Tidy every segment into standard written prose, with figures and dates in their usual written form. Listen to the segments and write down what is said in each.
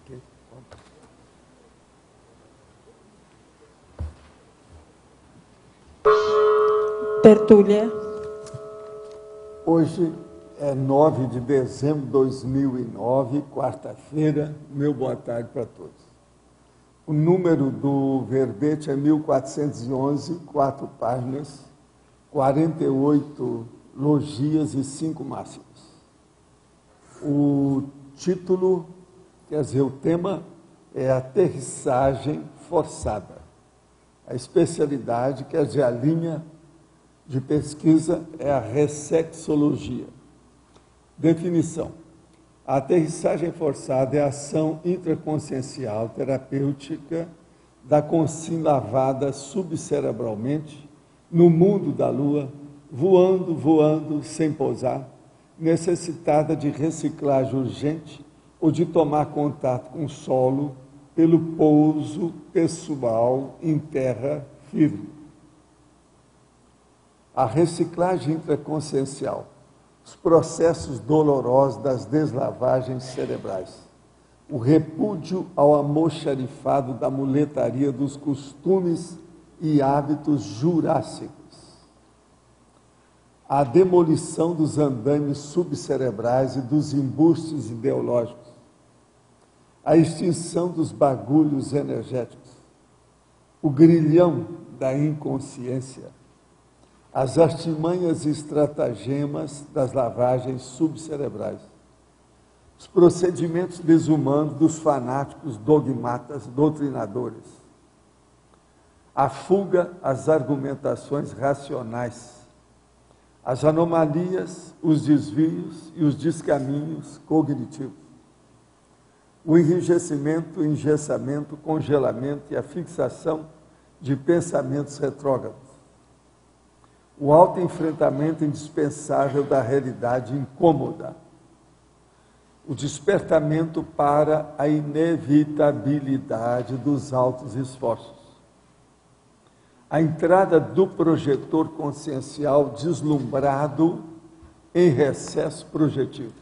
Ok. Tertúlia. Hoje é 9 de dezembro de 2009, quarta-feira. Meu boa tarde para todos. O número do verbete é 1411, 4 páginas, 48 logias e 5 máximas. O título, quer dizer, o tema é aterrissagem forçada. A especialidade, quer dizer, a linha de pesquisa é a ressexologia. Definição. A aterrissagem forçada é a ação intraconsciencial terapêutica da consciência lavada subcerebralmente no mundo da Lua, voando, sem pousar, necessitada de reciclagem urgente ou de tomar contato com o solo pelo pouso pessoal em terra firme. A reciclagem intraconsciencial, os processos dolorosos das deslavagens cerebrais, o repúdio ao almoxarifado da muletaria dos costumes e hábitos jurássicos, a demolição dos andames subcerebrais e dos embustes ideológicos, a extinção dos bagulhos energéticos, o grilhão da inconsciência, as artimanhas e estratagemas das lavagens subcerebrais, os procedimentos desumanos dos fanáticos dogmatas doutrinadores, a fuga às argumentações racionais, as anomalias, os desvios e os descaminhos cognitivos, o enrijecimento, engessamento, congelamento e a fixação de pensamentos retrógrados, o autoenfrentamento indispensável da realidade incômoda, o despertamento para a inevitabilidade dos altos esforços, a entrada do projetor consciencial deslumbrado em recesso projetivo,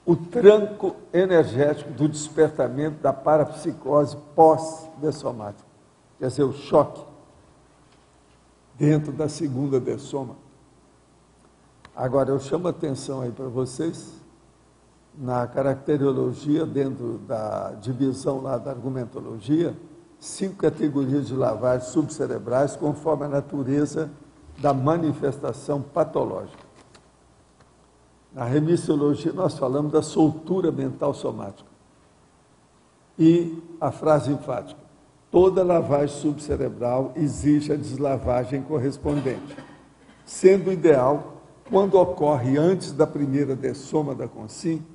o tranco energético do despertamento da parapsicose pós-dessomática, quer dizer, o choque dentro da segunda dessoma. Agora, eu chamo a atenção aí para vocês, na caracterologia, dentro da divisão lá da argumentologia, 5 categorias de lavagem subcerebrais, conforme a natureza da manifestação patológica. Na remissiologia, nós falamos da soltura mental somática. E a frase enfática: toda lavagem subcerebral exige a deslavagem correspondente, sendo ideal quando ocorre antes da primeira dessoma da consciência,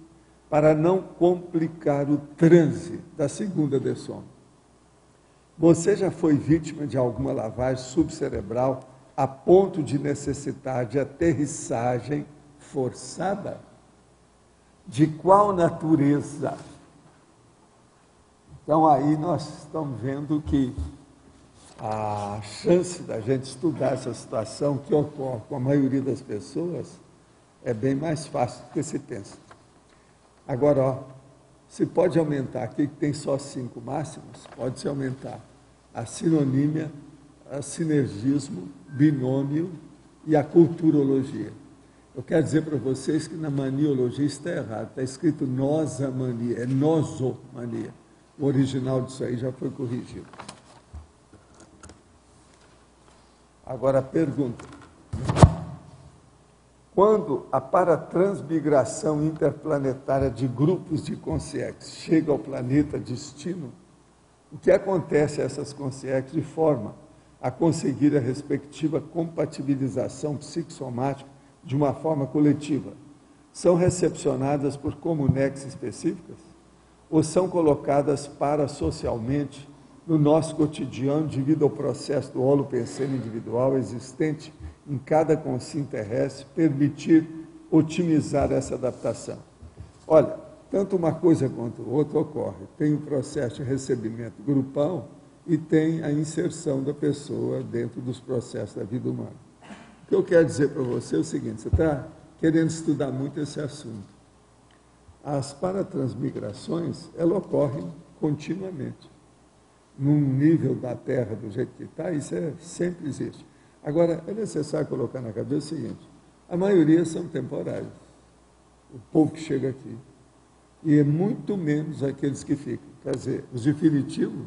para não complicar o transe da segunda dessoma. Você já foi vítima de alguma lavagem subcerebral a ponto de necessitar de aterrissagem forçada? De qual natureza? Então, aí nós estamos vendo que a chance da gente estudar essa situação que ocorre com a maioria das pessoas é bem mais fácil do que se pensa. Agora, ó, se pode aumentar, aqui que tem só 5 máximos, pode-se aumentar a sinonímia, a sinergismo, binômio e a culturologia. Eu quero dizer para vocês que na maniologia está errado, está escrito nosomania, é nosomania. O original disso aí já foi corrigido. Agora a pergunta: quando a paratransmigração interplanetária de grupos de consciências chega ao planeta destino, o que acontece a essas consciências de forma a conseguir a respectiva compatibilização psicossomática de uma forma coletiva? São recepcionadas por comunex específicas? Ou são colocadas parasocialmente no nosso cotidiano devido ao processo do holopensene individual existente em cada consciência terrestre, permitir otimizar essa adaptação? Olha, tanto uma coisa quanto outra ocorre. Tem o processo de recebimento grupal e tem a inserção da pessoa dentro dos processos da vida humana. O que eu quero dizer para você é o seguinte: você está querendo estudar muito esse assunto. As paratransmigrações, elas ocorrem continuamente. Num nível da Terra do jeito que está, isso sempre existe. Agora, é necessário colocar na cabeça o seguinte, a maioria são temporários. O povo que chega aqui. E é muito menos aqueles que ficam. Quer dizer, os definitivos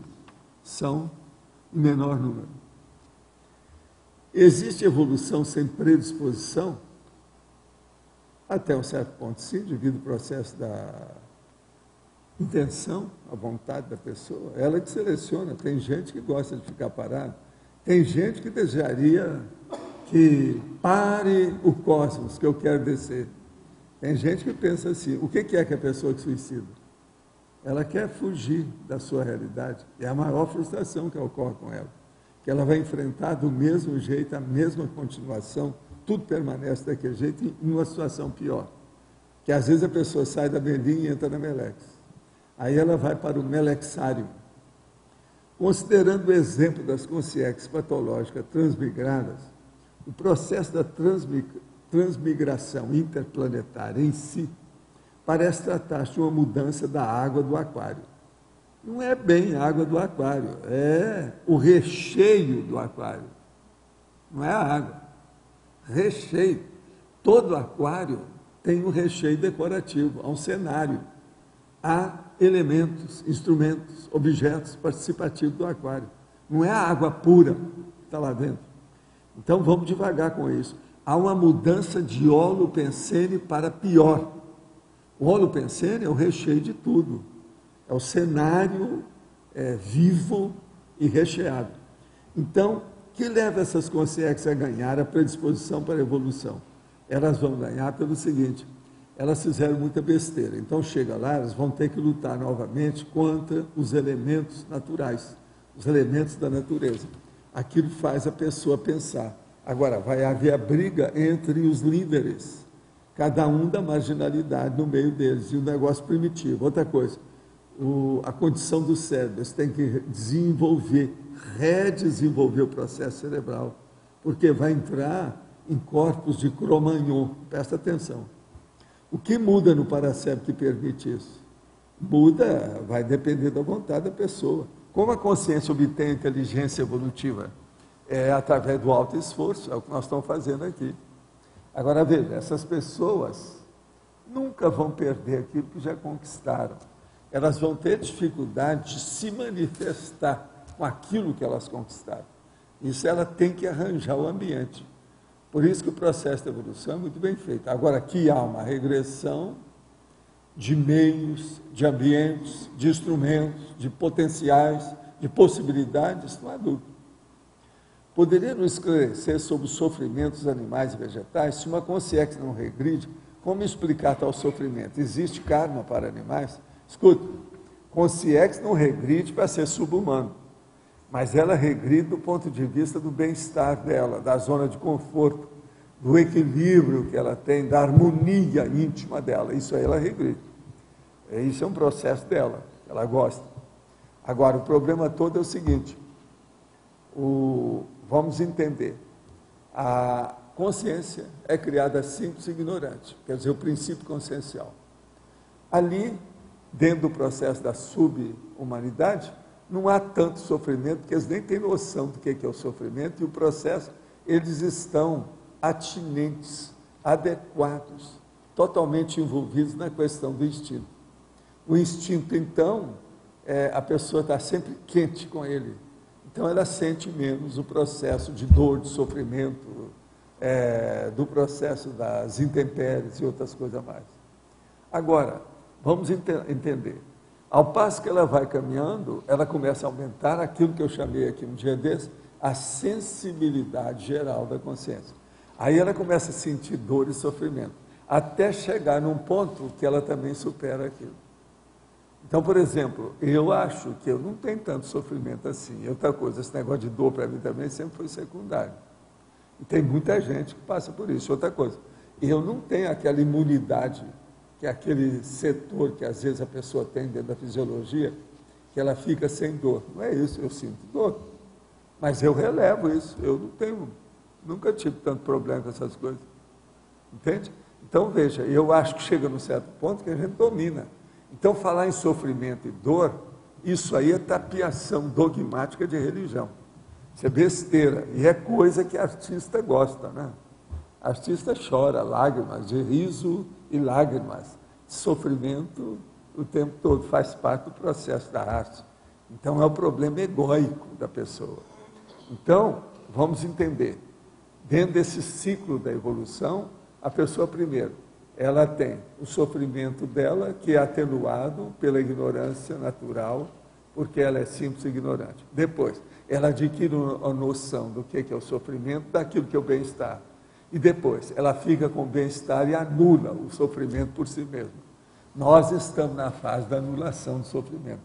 são em menor número. Existe evolução sem predisposição? Até um certo ponto, sim, devido ao processo da intenção, a vontade da pessoa. Ela que seleciona. Tem gente que gosta de ficar parado. Tem gente que desejaria que pare o cosmos, que eu quero descer. Tem gente que pensa assim, o que é que a pessoa que suicida? Ela quer fugir da sua realidade. É a maior frustração que ocorre com ela. Que ela vai enfrentar do mesmo jeito, a mesma continuação, tudo permanece daquele jeito em uma situação pior. Que às vezes a pessoa sai da Belinha e entra na Melex. Aí ela vai para o Melexário. Considerando o exemplo das consciências patológicas transmigradas, o processo da transmigração interplanetária em si parece tratar-se de uma mudança da água do aquário. Não é bem a água do aquário, é o recheio do aquário. Não é a água. Recheio. Todo aquário tem um recheio decorativo, há um cenário. Há elementos, instrumentos, objetos participativos do aquário. Não é a água pura que está lá dentro. Então vamos devagar com isso. Há uma mudança de holopensene para pior. O holopensene é o recheio de tudo. É o cenário vivo e recheado. Então, o que leva essas consciências a ganhar a predisposição para a evolução? Elas vão ganhar pelo seguinte, elas fizeram muita besteira. Então, chega lá, elas vão ter que lutar novamente contra os elementos naturais, os elementos da natureza. Aquilo faz a pessoa pensar. Agora, vai haver a briga entre os líderes, cada um da marginalidade no meio deles, e o negócio primitivo. Outra coisa, a condição do cérebro, você tem que desenvolver, redesenvolver o processo cerebral, porque vai entrar em corpos de Cro-Magnon, presta atenção. O que muda no paracérebro que permite isso? Muda, vai depender da vontade da pessoa. Como a consciência obtém a inteligência evolutiva? É através do alto esforço, é o que nós estamos fazendo aqui. Agora veja, essas pessoas nunca vão perder aquilo que já conquistaram. Elas vão ter dificuldade de se manifestar com aquilo que elas conquistaram. Isso ela tem que arranjar o ambiente. Por isso que o processo de evolução é muito bem feito. Agora, aqui há uma regressão de meios, de ambientes, de instrumentos, de potenciais, de possibilidades, não há dúvida. Poderia nos esclarecer sobre os sofrimentos dos animais e vegetais? Se uma consciência não regride, como explicar tal sofrimento? Existe karma para animais? Escuta, consciência não regride para ser sub-humano, mas ela regride do ponto de vista do bem-estar dela, da zona de conforto, do equilíbrio que ela tem, da harmonia íntima dela. Isso aí ela regride. Isso é um processo dela, ela gosta. Agora, o problema todo é o seguinte, vamos entender, a consciência é criada simples e ignorante, quer dizer, o princípio consciencial. Ali, dentro do processo da sub-humanidade, não há tanto sofrimento, porque eles nem têm noção do que é o sofrimento, e o processo, eles estão atinentes, adequados, totalmente envolvidos na questão do instinto. O instinto, então, a pessoa está sempre quente com ele, então ela sente menos o processo de dor, de sofrimento, do processo das intempéries e outras coisas mais. Agora, vamos entender. Ao passo que ela vai caminhando, ela começa a aumentar aquilo que eu chamei aqui um dia desse, a sensibilidade geral da consciência. Aí ela começa a sentir dor e sofrimento, até chegar num ponto que ela também supera aquilo. Então, por exemplo, eu acho que eu não tenho tanto sofrimento assim. E outra coisa, esse negócio de dor para mim também sempre foi secundário. E tem muita gente que passa por isso. Outra coisa, eu não tenho aquela imunidade, que é aquele setor que às vezes a pessoa tem dentro da fisiologia, que ela fica sem dor. Não é isso, eu sinto dor. Mas eu relevo isso, eu não tenho, nunca tive tanto problema com essas coisas. Entende? Então, veja, eu acho que chega num certo ponto que a gente domina. Então, falar em sofrimento e dor, isso aí é tapiação dogmática de religião. Isso é besteira, e é coisa que artista gosta, né? Artista chora lágrimas, de riso e lágrimas. Sofrimento o tempo todo, faz parte do processo da arte. Então, é o problema egóico da pessoa. Então, vamos entender, dentro desse ciclo da evolução, a pessoa primeiro, ela tem o sofrimento dela, que é atenuado pela ignorância natural, porque ela é simples e ignorante. Depois, ela adquire a noção do que é o sofrimento, daquilo que é o bem-estar. E depois, ela fica com o bem-estar e anula o sofrimento por si mesma. Nós estamos na fase da anulação do sofrimento,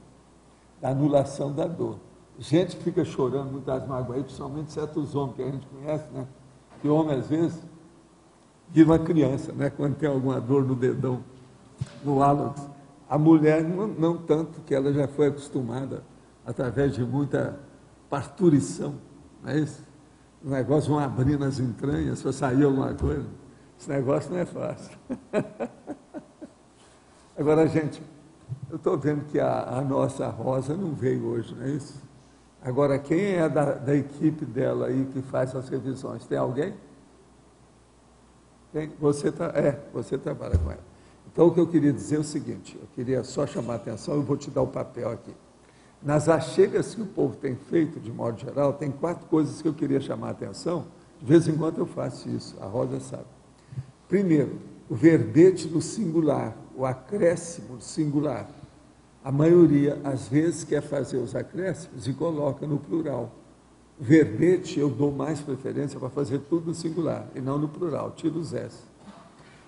da anulação da dor. Gente fica chorando muitas mágoas aí, principalmente certos homens que a gente conhece, né? Que homem, às vezes, vira uma criança, né? Quando tem alguma dor no dedão, no hálux. A mulher, não tanto, que ela já foi acostumada, através de muita parturição, não é isso? O negócio vão abrindo as entranhas para sair alguma coisa. Esse negócio não é fácil. Agora, gente, eu estou vendo que a nossa Rosa não veio hoje, não é isso? Agora, quem é da equipe dela aí que faz as revisões? Tem alguém? Tem? Você trabalha com ela. Então, o que eu queria dizer é o seguinte, eu queria só chamar a atenção, eu vou te dar o papel aqui. Nas achegas que o povo tem feito, de modo geral, tem 4 coisas que eu queria chamar a atenção, de vez em quando eu faço isso, a Rosa sabe. Primeiro, o verbete do singular, o acréscimo do singular. A maioria, às vezes, quer fazer os acréscimos e coloca no plural. O verbete, eu dou mais preferência para fazer tudo no singular, e não no plural, tiro os S.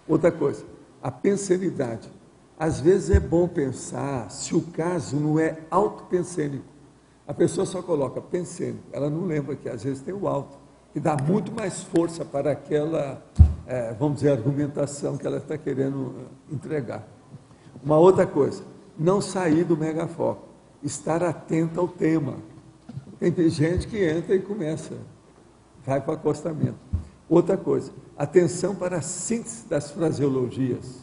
Outra coisa, a pensenidade. Às vezes é bom pensar se o caso não é autopensênico. A pessoa só coloca pensênico, ela não lembra que às vezes tem o auto, que dá muito mais força para aquela, vamos dizer, argumentação que ela está querendo entregar. Uma outra coisa, não sair do megafoco, estar atento ao tema. Tem gente que entra e começa, vai para o acostamento. Outra coisa, atenção para a síntese das fraseologias.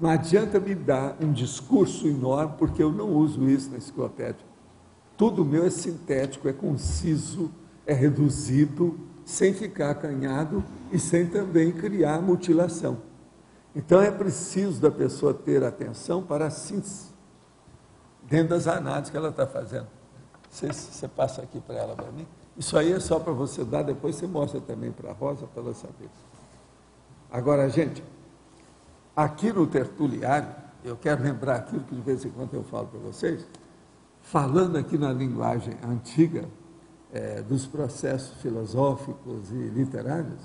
Não adianta me dar um discurso enorme, porque eu não uso isso na enciclopédia. Tudo meu é sintético, é conciso, é reduzido, sem ficar acanhado e sem também criar mutilação. Então é preciso da pessoa ter atenção para a síntese, dentro das análises que ela está fazendo. Você passa aqui para ela, para mim. Isso aí é só para você dar, depois você mostra também para a Rosa, para ela saber. Agora, gente, aqui no tertuliário, eu quero lembrar aquilo que de vez em quando eu falo para vocês, falando aqui na linguagem antiga, dos processos filosóficos e literários,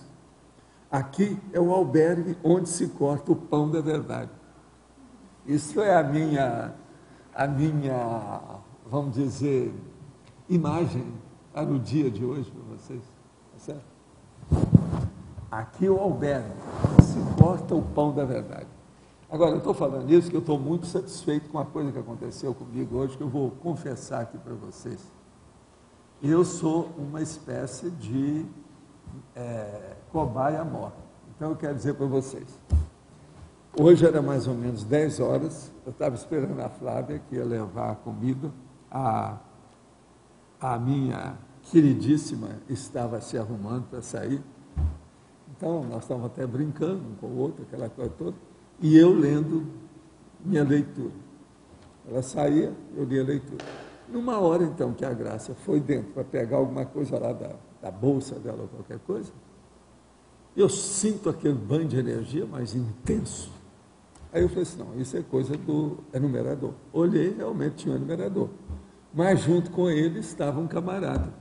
aqui é o albergue onde se corta o pão da verdade. Isso é a minha, vamos dizer, imagem para o dia de hoje para vocês, tá certo? Aqui é o albergue, onde se corta o pão da verdade. Agora, eu estou falando isso que eu estou muito satisfeito com a coisa que aconteceu comigo hoje, que eu vou confessar aqui para vocês. Eu sou uma espécie de cobaia-mor. Então, eu quero dizer para vocês, hoje era mais ou menos 10 horas, eu estava esperando a Flávia, que ia levar a comida, a minha queridíssima estava se arrumando para sair, então nós estávamos até brincando um com o outro, aquela coisa toda, e eu lendo minha leitura. Ela saía, eu lia a leitura. Numa hora, então, que a Graça foi dentro para pegar alguma coisa lá da bolsa dela ou qualquer coisa, eu sinto aquele banho de energia mais intenso. Aí eu falei assim, não, isso é coisa do enumerador. Olhei, realmente tinha um enumerador. Mas junto com ele estava um camarada.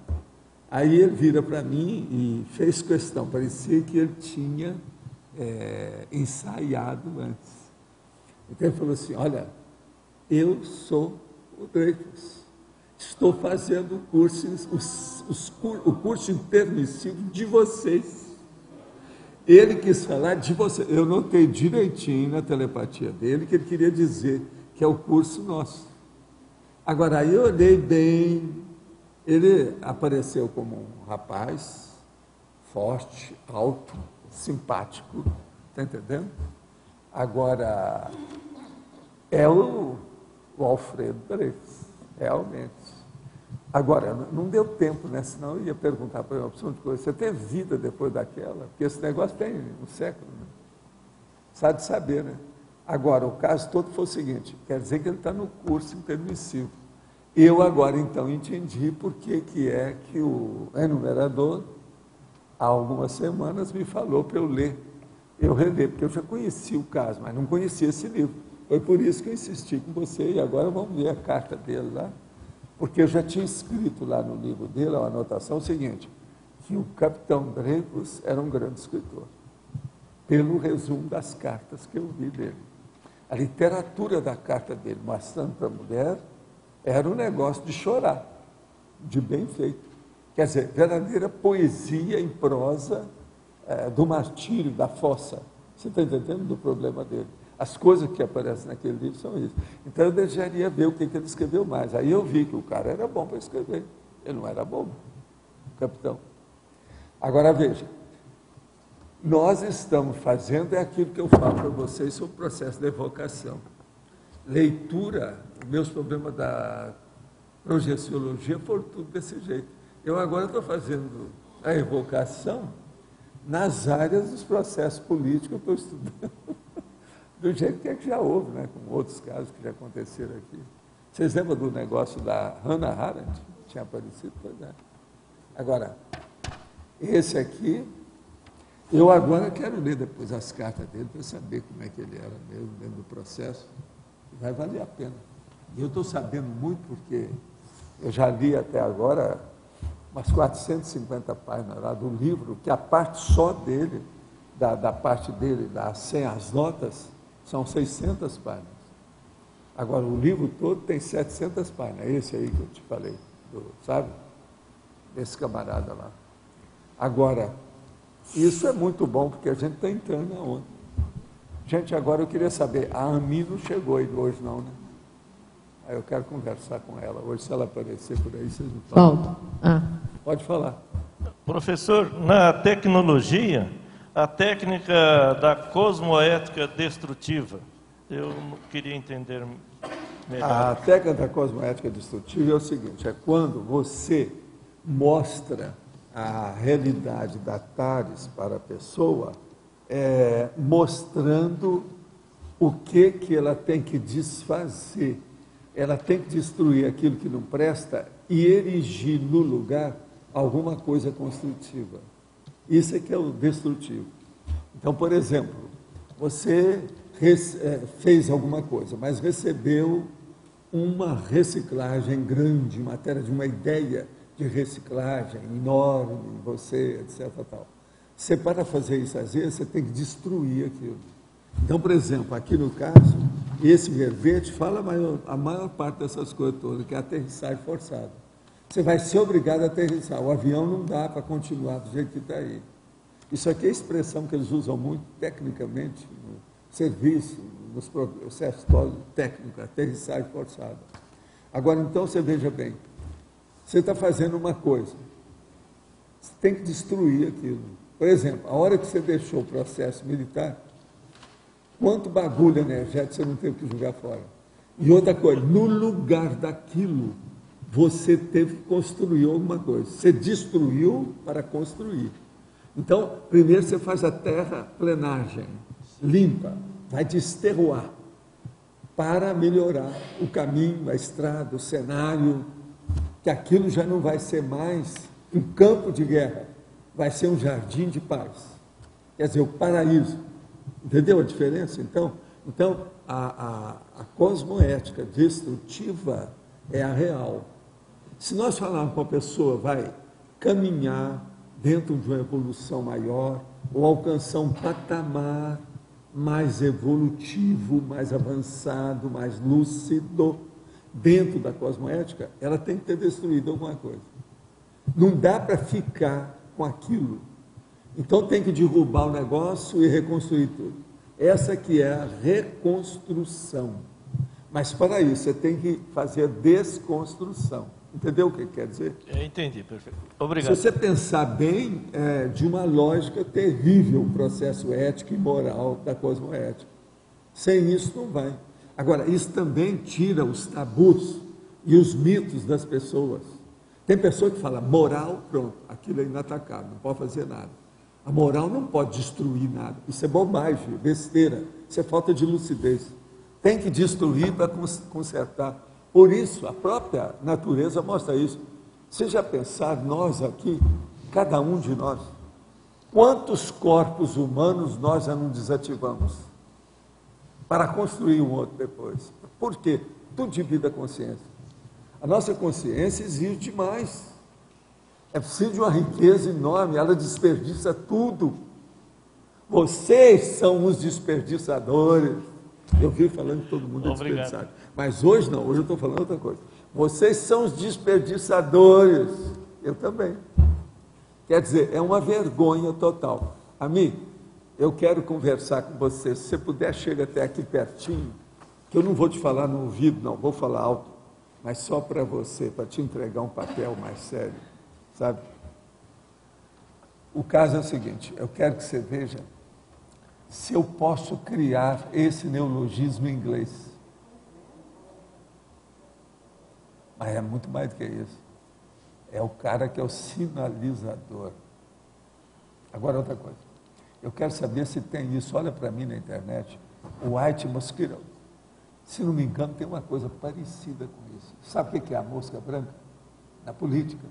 Aí ele vira para mim e fez questão, parecia que ele tinha ensaiado antes. Então ele falou assim, olha, eu sou o Dreyfus, estou fazendo o curso intermissivo de vocês. Ele quis falar de você. Eu notei direitinho na telepatia dele que ele queria dizer que é o curso nosso. Agora, aí eu olhei bem, ele apareceu como um rapaz forte, alto, simpático, Está entendendo? Agora, é o Alfredo Dreyfus, realmente. Agora, não deu tempo, né? Senão eu ia perguntar para uma opção de coisa. Você teve vida depois daquela? Porque esse negócio tem um século, né? Sabe de saber, né? Agora, o caso todo foi o seguinte, quer dizer que ele está no curso intermissivo. Eu agora, então, entendi por que é que o enumerador, há algumas semanas, me falou para eu ler. Eu reler, porque eu já conhecia o caso, mas não conhecia esse livro. Foi por isso que eu insisti com você, e agora vamos ver a carta dele lá, porque eu já tinha escrito lá no livro dele, a anotação seguinte, que o capitão Dreyfus era um grande escritor, pelo resumo das cartas que eu vi dele. A literatura da carta dele, mostrando para a mulher, era um negócio de chorar, de bem feito. Quer dizer, verdadeira poesia em prosa do martírio, da fossa. Você está entendendo do problema dele? As coisas que aparecem naquele livro são isso. Então eu desejaria ver o que ele escreveu mais. Aí eu vi que o cara era bom para escrever. Ele não era bobo, o capitão. Agora veja, nós estamos fazendo aquilo que eu falo para vocês sobre o processo de evocação. Leitura, meus problemas da projeciologia foram tudo desse jeito. Eu agora estou fazendo a evocação nas áreas dos processos políticos que eu estou estudando, do jeito que já houve, né, com outros casos que já aconteceram aqui. Vocês lembram do negócio da Hannah Arendt? Tinha aparecido? Pois é. Agora, esse aqui, eu agora quero ler depois as cartas dele para saber como é que ele era mesmo dentro do processo. Vai valer a pena. E eu estou sabendo muito porque eu já li até agora umas 450 páginas lá do livro, que a parte só dele, da parte dele, sem as notas, são 600 páginas. Agora, o livro todo tem 700 páginas, esse aí que eu te falei, sabe? Desse camarada lá. Agora, isso é muito bom, porque a gente está entrando na onda. Gente, agora eu queria saber, a Ami não chegou aí hoje não, né? Aí eu quero conversar com ela. Hoje, se ela aparecer por aí, vocês me falam. Pode falar. Professor, na tecnologia, a técnica da cosmoética destrutiva, eu queria entender melhor. A técnica da cosmoética destrutiva é o seguinte, é quando você mostra a realidade da Tales para a pessoa, mostrando o que ela tem que desfazer. Ela tem que destruir aquilo que não presta e erigir no lugar alguma coisa construtiva. Isso é que é o destrutivo. Então, por exemplo, você fez alguma coisa, mas recebeu uma reciclagem grande, em matéria de uma ideia de reciclagem enorme, você, etc. Tal. Você, para fazer isso, às vezes, você tem que destruir aquilo. Então, por exemplo, aqui no caso, esse verbete fala a maior parte dessas coisas todas, que é a aterrissagem forçada. Você vai ser obrigado a aterrissar. O avião não dá para continuar do jeito que está aí. Isso aqui é a expressão que eles usam muito tecnicamente no serviço, nos processos técnicos, aterrissagem forçada. Agora, então, você veja bem, você está fazendo uma coisa, você tem que destruir aquilo. Por exemplo, a hora que você deixou o processo militar, quanto bagulho energético você não teve que jogar fora? E outra coisa, no lugar daquilo, você teve que construir alguma coisa. Você destruiu para construir. Então, primeiro você faz a terraplenagem, limpa, vai desterroar, para melhorar o caminho, a estrada, o cenário, que aquilo já não vai ser mais um campo de guerra, vai ser um jardim de paz. Quer dizer, o paraíso. Entendeu a diferença? Então a cosmoética destrutiva é a real. Se nós falarmos que uma pessoa vai caminhar dentro de uma evolução maior, ou alcançar um patamar mais evolutivo, mais avançado, mais lúcido, dentro da cosmoética, ela tem que ter destruído alguma coisa. Não dá para ficar com aquilo. Então tem que derrubar o negócio e reconstruir tudo. Essa que é a reconstrução. Mas para isso você tem que fazer a desconstrução. Entendeu o que quer dizer? Entendi, perfeito. Obrigado. Se você pensar bem, é de uma lógica terrível o processo ético e moral da cosmoética. Sem isso não vai. Agora, isso também tira os tabus e os mitos das pessoas. Tem pessoa que fala, moral, pronto, aquilo é inatacável, não pode fazer nada. A moral não pode destruir nada. Isso é bobagem, besteira, isso é falta de lucidez. Tem que destruir para consertar. Por isso, a própria natureza mostra isso. Você já pensaram, nós aqui, cada um de nós, quantos corpos humanos nós já não desativamos para construir um outro depois? Por quê? Tudo divide a consciência. A nossa consciência exige demais. É preciso de uma riqueza enorme, ela desperdiça tudo. Vocês são os desperdiçadores. Eu vi falando que todo mundo é desperdiçado. Mas hoje não, hoje eu estou falando outra coisa. Vocês são os desperdiçadores. Eu também. Quer dizer, é uma vergonha total. Amigo, eu quero conversar com você. Se você puder, chega até aqui pertinho, que eu não vou te falar no ouvido, não, vou falar alto, mas só para você, para te entregar um papel mais sério, sabe? O caso é o seguinte, eu quero que você veja se eu posso criar esse neologismo em inglês. Mas é muito mais do que isso. É o cara que é o sinalizador. Agora, outra coisa. Eu quero saber se tem isso. Olha para mim na internet, o white mosquito. Se não me engano, tem uma coisa parecida com isso. Sabe o que é a mosca branca? Na política.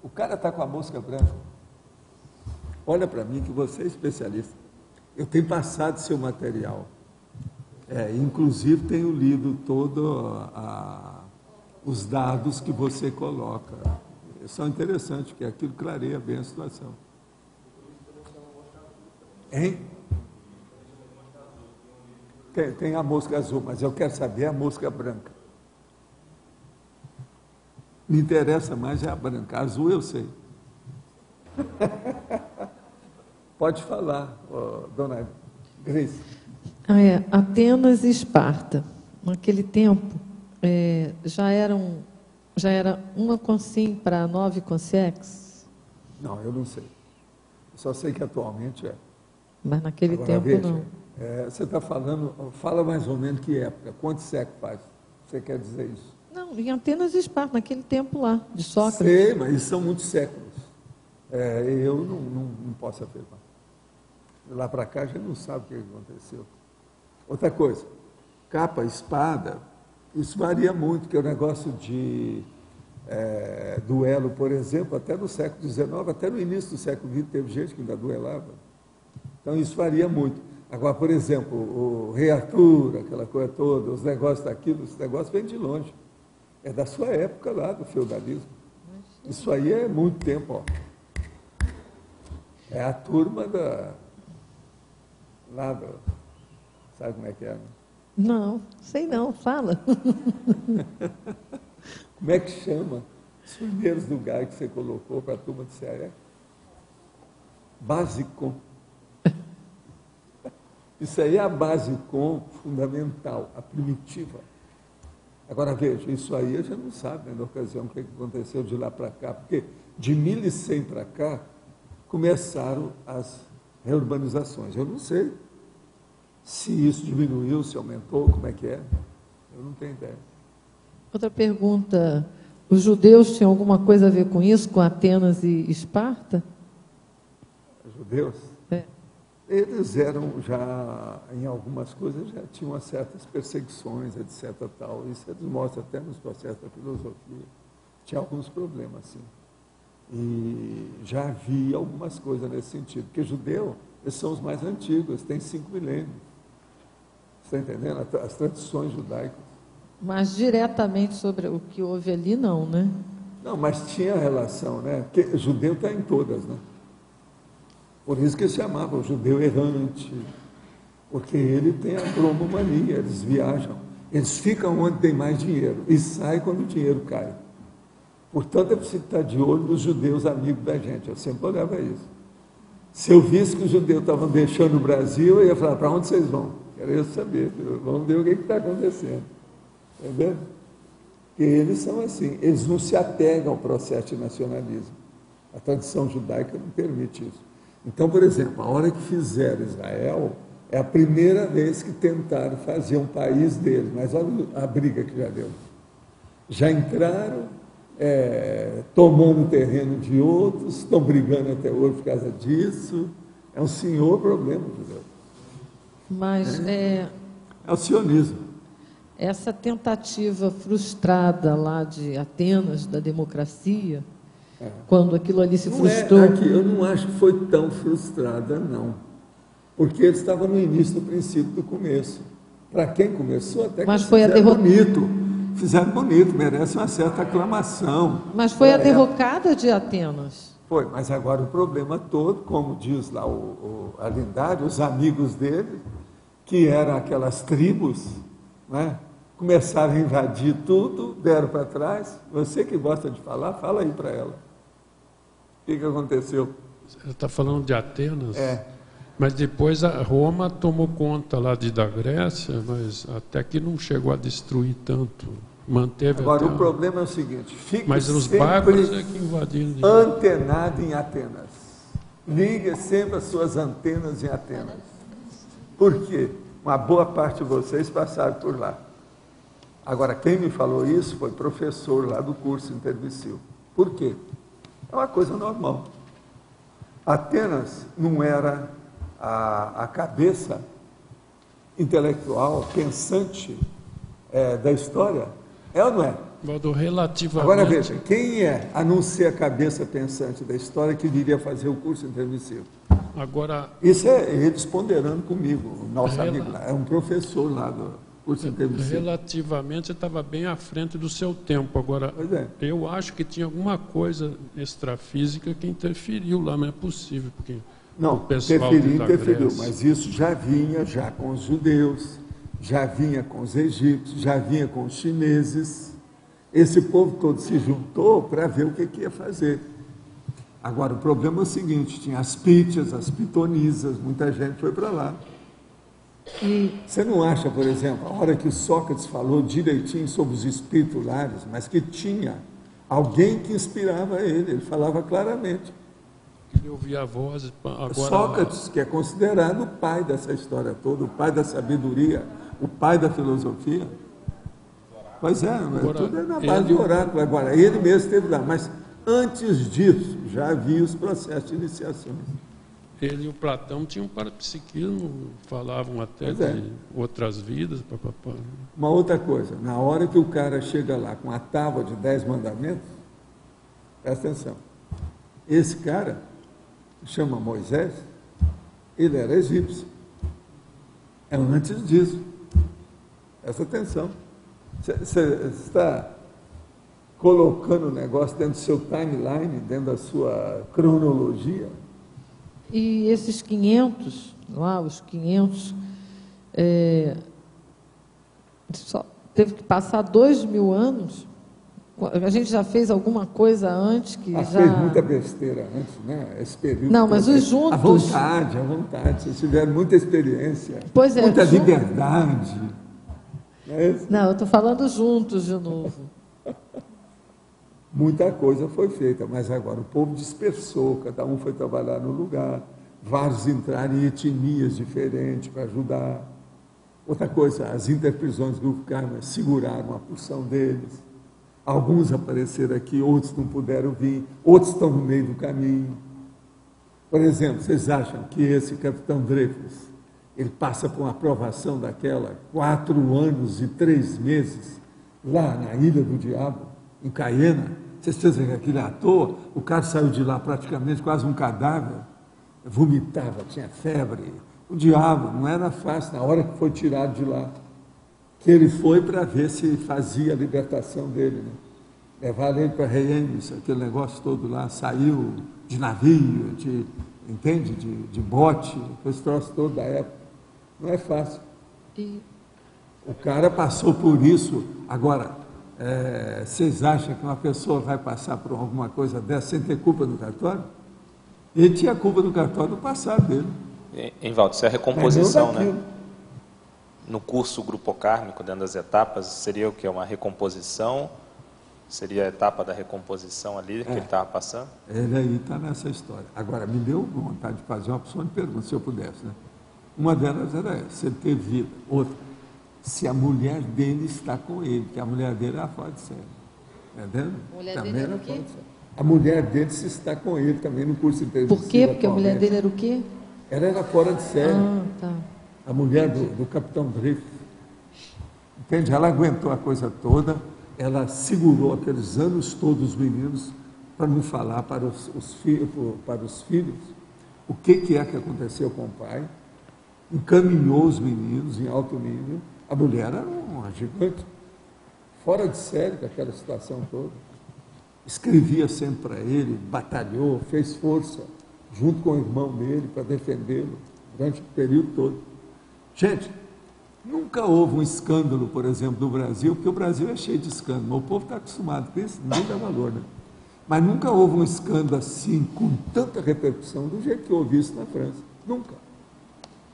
O cara está com a mosca branca. Olha para mim que você é especialista. Eu tenho passado seu material. Inclusive, tenho lido todos os dados que você coloca. São interessantes, porque aquilo clareia bem a situação. Hein? Tem a mosca azul, mas eu quero saber a mosca branca. Me interessa mais é a branca. A azul eu sei. Pode falar, dona Grace. Atenas e Esparta. Naquele tempo, já era uma consim para 9 consiex? Não, eu não sei. Eu só sei que atualmente é. Mas naquele Agora, tempo veja, não. Você está falando, fala mais ou menos que época, quantos séculos faz? Você quer dizer isso? Não, em Atenas e Esparta, naquele tempo lá, de Sócrates. Sei, mas são muitos séculos. Eu não posso afirmar. Lá para cá a gente não sabe o que aconteceu. Outra coisa, capa, espada, isso varia muito, que é o negócio de duelo, por exemplo, até no século XIX, até no início do século XX, teve gente que ainda duelava. Então isso varia muito. Agora, por exemplo, o Rei Arthur, aquela coisa toda, os negócios daquilo, esse negócio vem de longe. É da sua época lá, do feudalismo. Isso aí é muito tempo, ó. É a turma sabe como é que é? Né? Não, sei não, fala. Como é que chama os primeiros lugares que você colocou para a turma de CAE? Basicom. Isso aí é a Basicom fundamental, a primitiva. Agora veja, isso aí a gente não sabe, né, na ocasião, o que aconteceu de lá para cá, porque de 1100 para cá começaram as reurbanizações. Eu não sei se isso diminuiu, se aumentou, como é que é. Eu não tenho ideia. Outra pergunta, os judeus tinham alguma coisa a ver com isso, com Atenas e Esparta? Os judeus? Eles eram já, em algumas coisas, já tinham certas perseguições, etc. Tal. Isso eles mostram até nos processos da filosofia. Tinha alguns problemas, sim. E já havia algumas coisas nesse sentido. Porque judeu, eles são os mais antigos, têm 5 milênios. Você está entendendo? As tradições judaicas. Mas diretamente sobre o que houve ali, não, né? Não, mas tinha relação, né? Porque judeu está em todas, né? Por isso que se chamava o judeu errante, porque ele tem a cromomania, eles viajam, eles ficam onde tem mais dinheiro e saem quando o dinheiro cai. Portanto, é preciso estar de olho nos judeus amigos da gente, eu sempre olhava isso. Se eu visse que os judeus estavam deixando o Brasil, eu ia falar, para onde vocês vão? Quero saber, vamos ver o que está acontecendo. Entendeu? Porque eles são assim, eles não se apegam ao processo de nacionalismo. A tradição judaica não permite isso. Então, por exemplo, a hora que fizeram Israel, é a primeira vez que tentaram fazer um país deles, mas olha a briga que já deu. Já entraram tomando o terreno de outros, estão brigando até hoje por causa disso. É um senhor problema, judeu. Mas é o sionismo. Essa tentativa frustrada lá de Atenas, da democracia, quando aquilo ali se frustrou... eu não acho que foi tão frustrada, não. Porque eles estavam no início, no princípio do começo. Para quem começou, até que mas foi fizeram bonito. Fizeram bonito, merece uma certa aclamação. Mas foi a derrocada de Atenas. Foi, mas agora o problema todo, como diz lá a Lindade, os amigos dele, que eram aquelas tribos, né, começaram a invadir tudo, deram para trás. Você que gosta de falar, fala aí para ela. O que aconteceu? Você está falando de Atenas? Mas depois a Roma tomou conta lá da Grécia, mas até que não chegou a destruir tanto. Manteve agora, até o problema é o seguinte, fique mas os bárbaros é que invadiram. Antenado em Atenas. Ligue sempre as suas antenas em Atenas. Por quê? Uma boa parte de vocês passaram por lá. Agora, quem me falou isso foi professor lá do curso Intervicil. Por quê? É uma coisa normal. Atenas não era a cabeça intelectual, pensante da história? É ou não é? Relativamente. Agora veja, quem é, a não ser a cabeça pensante da história, que viria fazer o curso Intervicil? Agora... Isso é eles ponderando comigo, o nosso amigo lá, é um professor lá do curso Intervicil. Relativamente, estava bem à frente do seu tempo. Agora, eu acho que tinha alguma coisa extrafísica que interferiu lá, não é possível, porque não, o pessoal interferiu, mas isso já vinha com os judeus, já vinha com os egípcios, já vinha com os chineses. Esse povo todo se juntou para ver o que ia fazer. Agora, o problema é o seguinte, tinha as pítias, as pitonisas, muita gente foi para lá. Você não acha, por exemplo, a hora que o Sócrates falou direitinho sobre os espiritulários, mas que tinha alguém que inspirava ele falava claramente. Eu ouvi a voz... Agora... Sócrates, que é considerado o pai dessa história toda, o pai da sabedoria, o pai da filosofia. Pois tudo é na base de oráculo. Agora, ele mesmo esteve lá, mas antes disso, já havia os processos de iniciação. Ele e o Platão tinham parapsiquismo, falavam até de outras vidas. Uma outra coisa, na hora que o cara chega lá com a tábua de 10 mandamentos, presta atenção, esse cara, chama Moisés, ele era egípcio. É antes disso. Presta atenção. Você está colocando o negócio dentro do seu timeline, dentro da sua cronologia. E esses 500, lá os 500, só teve que passar 2000 anos. A gente já fez alguma coisa antes que fez muita besteira antes, né? Esse período. Não, mas os juntos... À vontade. Vocês tiveram muita experiência, muita liberdade. Não, eu estou falando juntos de novo. Muita coisa foi feita, mas agora o povo dispersou, cada um foi trabalhar no lugar, vários entraram em etnias diferentes para ajudar. Outra coisa, as interprisões do grupo Karma seguraram a porção deles. Alguns apareceram aqui, outros não puderam vir, outros estão no meio do caminho. Por exemplo, vocês acham que esse capitão Dreyfus, ele passa por uma aprovação daquela 4 anos e 3 meses lá na Ilha do Diabo, em Caiena? Vocês pensam que aquilo é à toa? O cara saiu de lá praticamente quase um cadáver, vomitava, tinha febre. O diabo, não era fácil, na hora que foi tirado de lá, que ele foi para ver se fazia a libertação dele, né? Levaram ele para Reims, aquele negócio todo lá, saiu de navio, de bote, esse troço todo da época. Não é fácil. O cara passou por isso. Agora, vocês acham que uma pessoa vai passar por alguma coisa dessa sem ter culpa do cartório? Ele tinha culpa do cartório no passado dele. Envaldo, isso é recomposição, né? No curso grupo kármico, dentro das etapas, seria o que? Uma recomposição Seria a etapa da recomposição ali que ele estava passando? Ele aí está nessa história. Agora, me deu vontade de fazer uma opção de pergunta, se eu pudesse, né? Uma delas era essa, se ele teve vida. Outra, se a mulher dele está com ele, que a mulher dele era fora de série. Entendendo? A mulher também dele era era o quê? fora de série. A mulher dele se está com ele também no curso inteiro. Por quê? Porque a mulher dele era o quê? Ela era fora de série. Ah, tá. A mulher do Capitão Dreyfus. Entende? Ela aguentou a coisa toda, ela segurou aqueles anos todos os meninos para não falar para os filhos o que é que aconteceu com o pai, encaminhou os meninos em alto nível. A mulher era uma gigante, fora de série com aquela situação toda. Escrevia sempre para ele, batalhou, fez força, junto com o irmão dele, para defendê-lo durante o período todo. Gente, nunca houve um escândalo, por exemplo, no Brasil, porque o Brasil é cheio de escândalo, mas o povo está acostumado com isso, ninguém dá valor, né? Mas nunca houve um escândalo assim, com tanta repercussão, do jeito que houve isso na França. Nunca.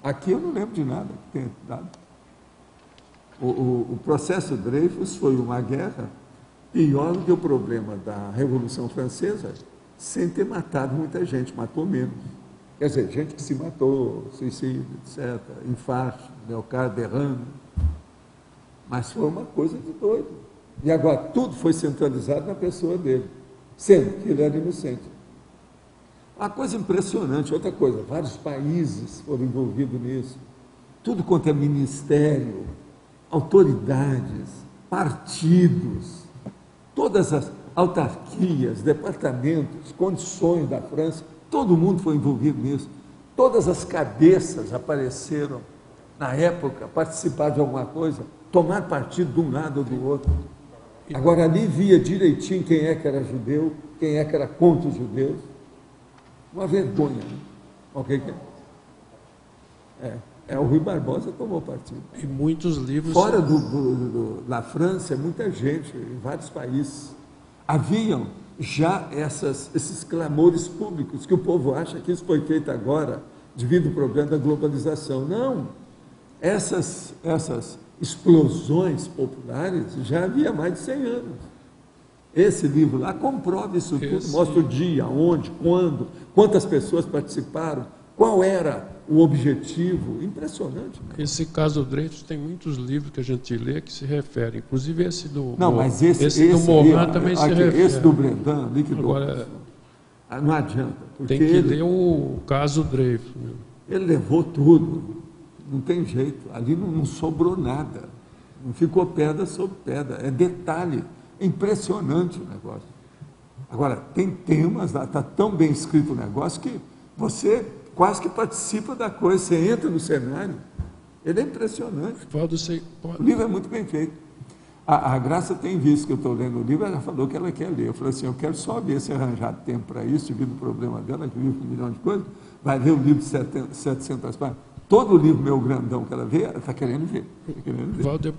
Aqui eu não lembro de nada que tenha dado. O processo Dreyfus foi uma guerra pior do que o problema da Revolução Francesa, sem ter matado muita gente, matou menos. Quer dizer, gente que se matou, suicídio, etc., infarto, miocárdio, derrame. Mas foi uma coisa de doido. E agora tudo foi centralizado na pessoa dele, sendo que ele era inocente. Uma coisa impressionante, outra coisa, vários países foram envolvidos nisso. Tudo quanto é ministério, autoridades, partidos, todas as autarquias, departamentos, condições da França, todo mundo foi envolvido nisso. Todas as cabeças apareceram, na época, participar de alguma coisa, tomar partido de um lado ou do outro. Agora, ali via direitinho quem é que era judeu, quem é que era contra os judeus. Uma vergonha, né? Ok? O Rui Barbosa tomou partido. E muitos livros... Fora da França, muita gente, em vários países, haviam já esses clamores públicos, que o povo acha que isso foi feito agora, devido ao problema da globalização. Não, essas explosões populares já havia mais de 100 anos. Esse livro lá comprova isso tudo, mostra o dia, onde, quando, quantas pessoas participaram, qual era o objetivo. Impressionante. Né? Esse caso Dreyfus tem muitos livros que a gente lê que se referem, inclusive esse do... Não, mas esse do Morin também se refere. Esse do Bredan, liquidou. Agora, não adianta. Porque tem que ler o caso Dreyfus. Né? Ele levou tudo, não tem jeito. Ali não sobrou nada, não ficou pedra sobre pedra, é detalhe. É impressionante o negócio. Agora, tem temas, está tão bem escrito o negócio que você quase que participa da coisa, você entra no cenário. Ele é impressionante. O livro é muito bem feito. A Graça tem visto que eu estou lendo o livro, ela falou que ela quer ler. Eu falei assim, eu quero só ver se arranjar tempo para isso, devido ao problema dela, que vive com 1 milhão de coisas, vai ler um livro de 700 páginas. Todo o livro meu grandão que ela vê, ela está querendo ver.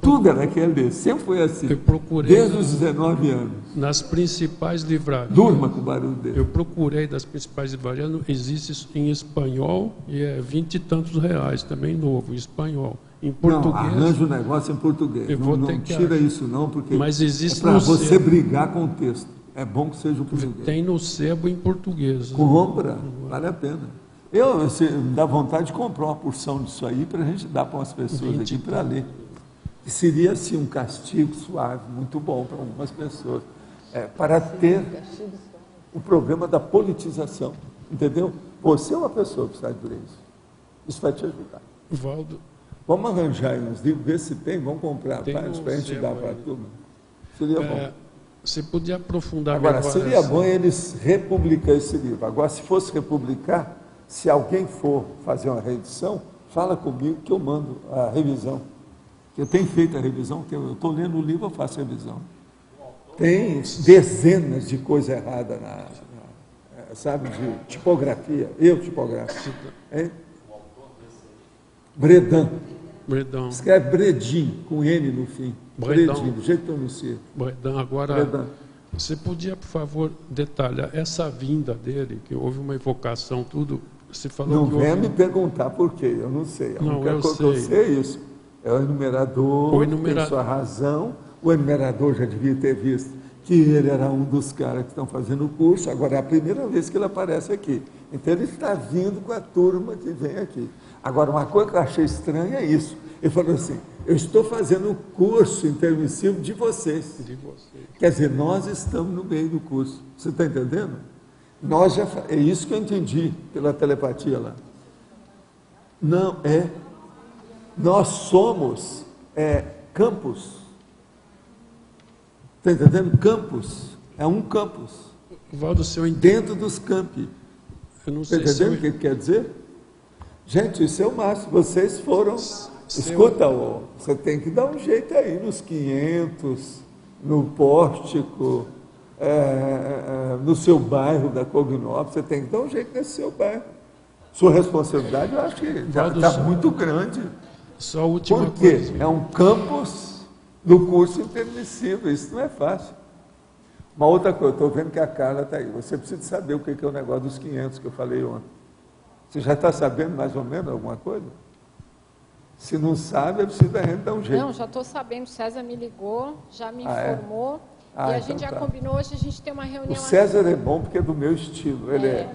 Tudo ela quer ler, sempre foi assim. Eu procurei desde os 19 anos. Nas principais livrarias. Durma com o barulho dele. Eu procurei das principais livrarias, existe em espanhol e é 20 e tantos reais, também novo, em espanhol. Em português. Não, arranja o negócio em português. Não tira isso não, porque mas existe para você brigar com o texto. É bom que seja o português. Tem no sebo em português. Compra, vale a pena. Me dá vontade de comprar uma porção disso aí para a gente dar para umas pessoas aqui para ler. E seria, assim, um castigo suave, muito bom para algumas pessoas. Para ter o problema da politização, entendeu? Você é uma pessoa que precisa de ler isso. Isso vai te ajudar. Valdo. Vamos arranjar aí uns livros, ver se tem, vamos comprar vários para a gente dar para a turma. Seria bom. Você podia aprofundar agora seria bom eles republicar esse livro. Agora, se fosse republicar, se alguém for fazer uma reedição, fala comigo que eu mando a revisão. Eu tenho feito a revisão, que eu estou lendo o livro, eu faço a revisão. Tem dezenas de coisas erradas, sabe, de tipografia. Eu tipografo. Bredan. Escreve Bredin, com N no fim. Bredin, do jeito que eu anunciei. Bredan, agora... Você podia, por favor, detalhar essa vinda dele, que houve uma evocação, tudo... Você falou não venha me perguntar por quê, eu não sei. Eu sei é isso. É o enumerador, tem sua razão. O enumerador já devia ter visto que ele era um dos caras que estão fazendo o curso, agora é a primeira vez que ele aparece aqui. Então ele está vindo com a turma que vem aqui. Agora, uma coisa que eu achei estranha é isso. Ele falou assim, eu estou fazendo o curso intermissivo de vocês. Quer dizer, nós estamos no meio do curso. Você está entendendo? É isso que eu entendi pela telepatia lá. Não, nós somos campus. Está entendendo? Campus. É um campus. Valdo, dentro dos campi. Eu não sei. Está entendendo o que quer dizer? Gente, isso é o máximo. Vocês foram... Escuta, você tem que dar um jeito aí nos 500, no pórtico, no seu bairro da Cognópolis. Você tem que dar um jeito nesse seu bairro. Sua responsabilidade, eu acho que já está muito grande. Só a última Porque coisa. é um campus do curso intermissivo. Isso não é fácil. Uma outra coisa, estou vendo que a Carla está aí. Você precisa saber o que é o negócio dos 500 que eu falei ontem. Você já está sabendo mais ou menos alguma coisa? Se não sabe, é preciso a gente dar um jeito. Não, já estou sabendo. O César me ligou, já me informou. E a então gente já combinou, hoje a gente tem uma reunião... O César é bom porque é do meu estilo. Ele é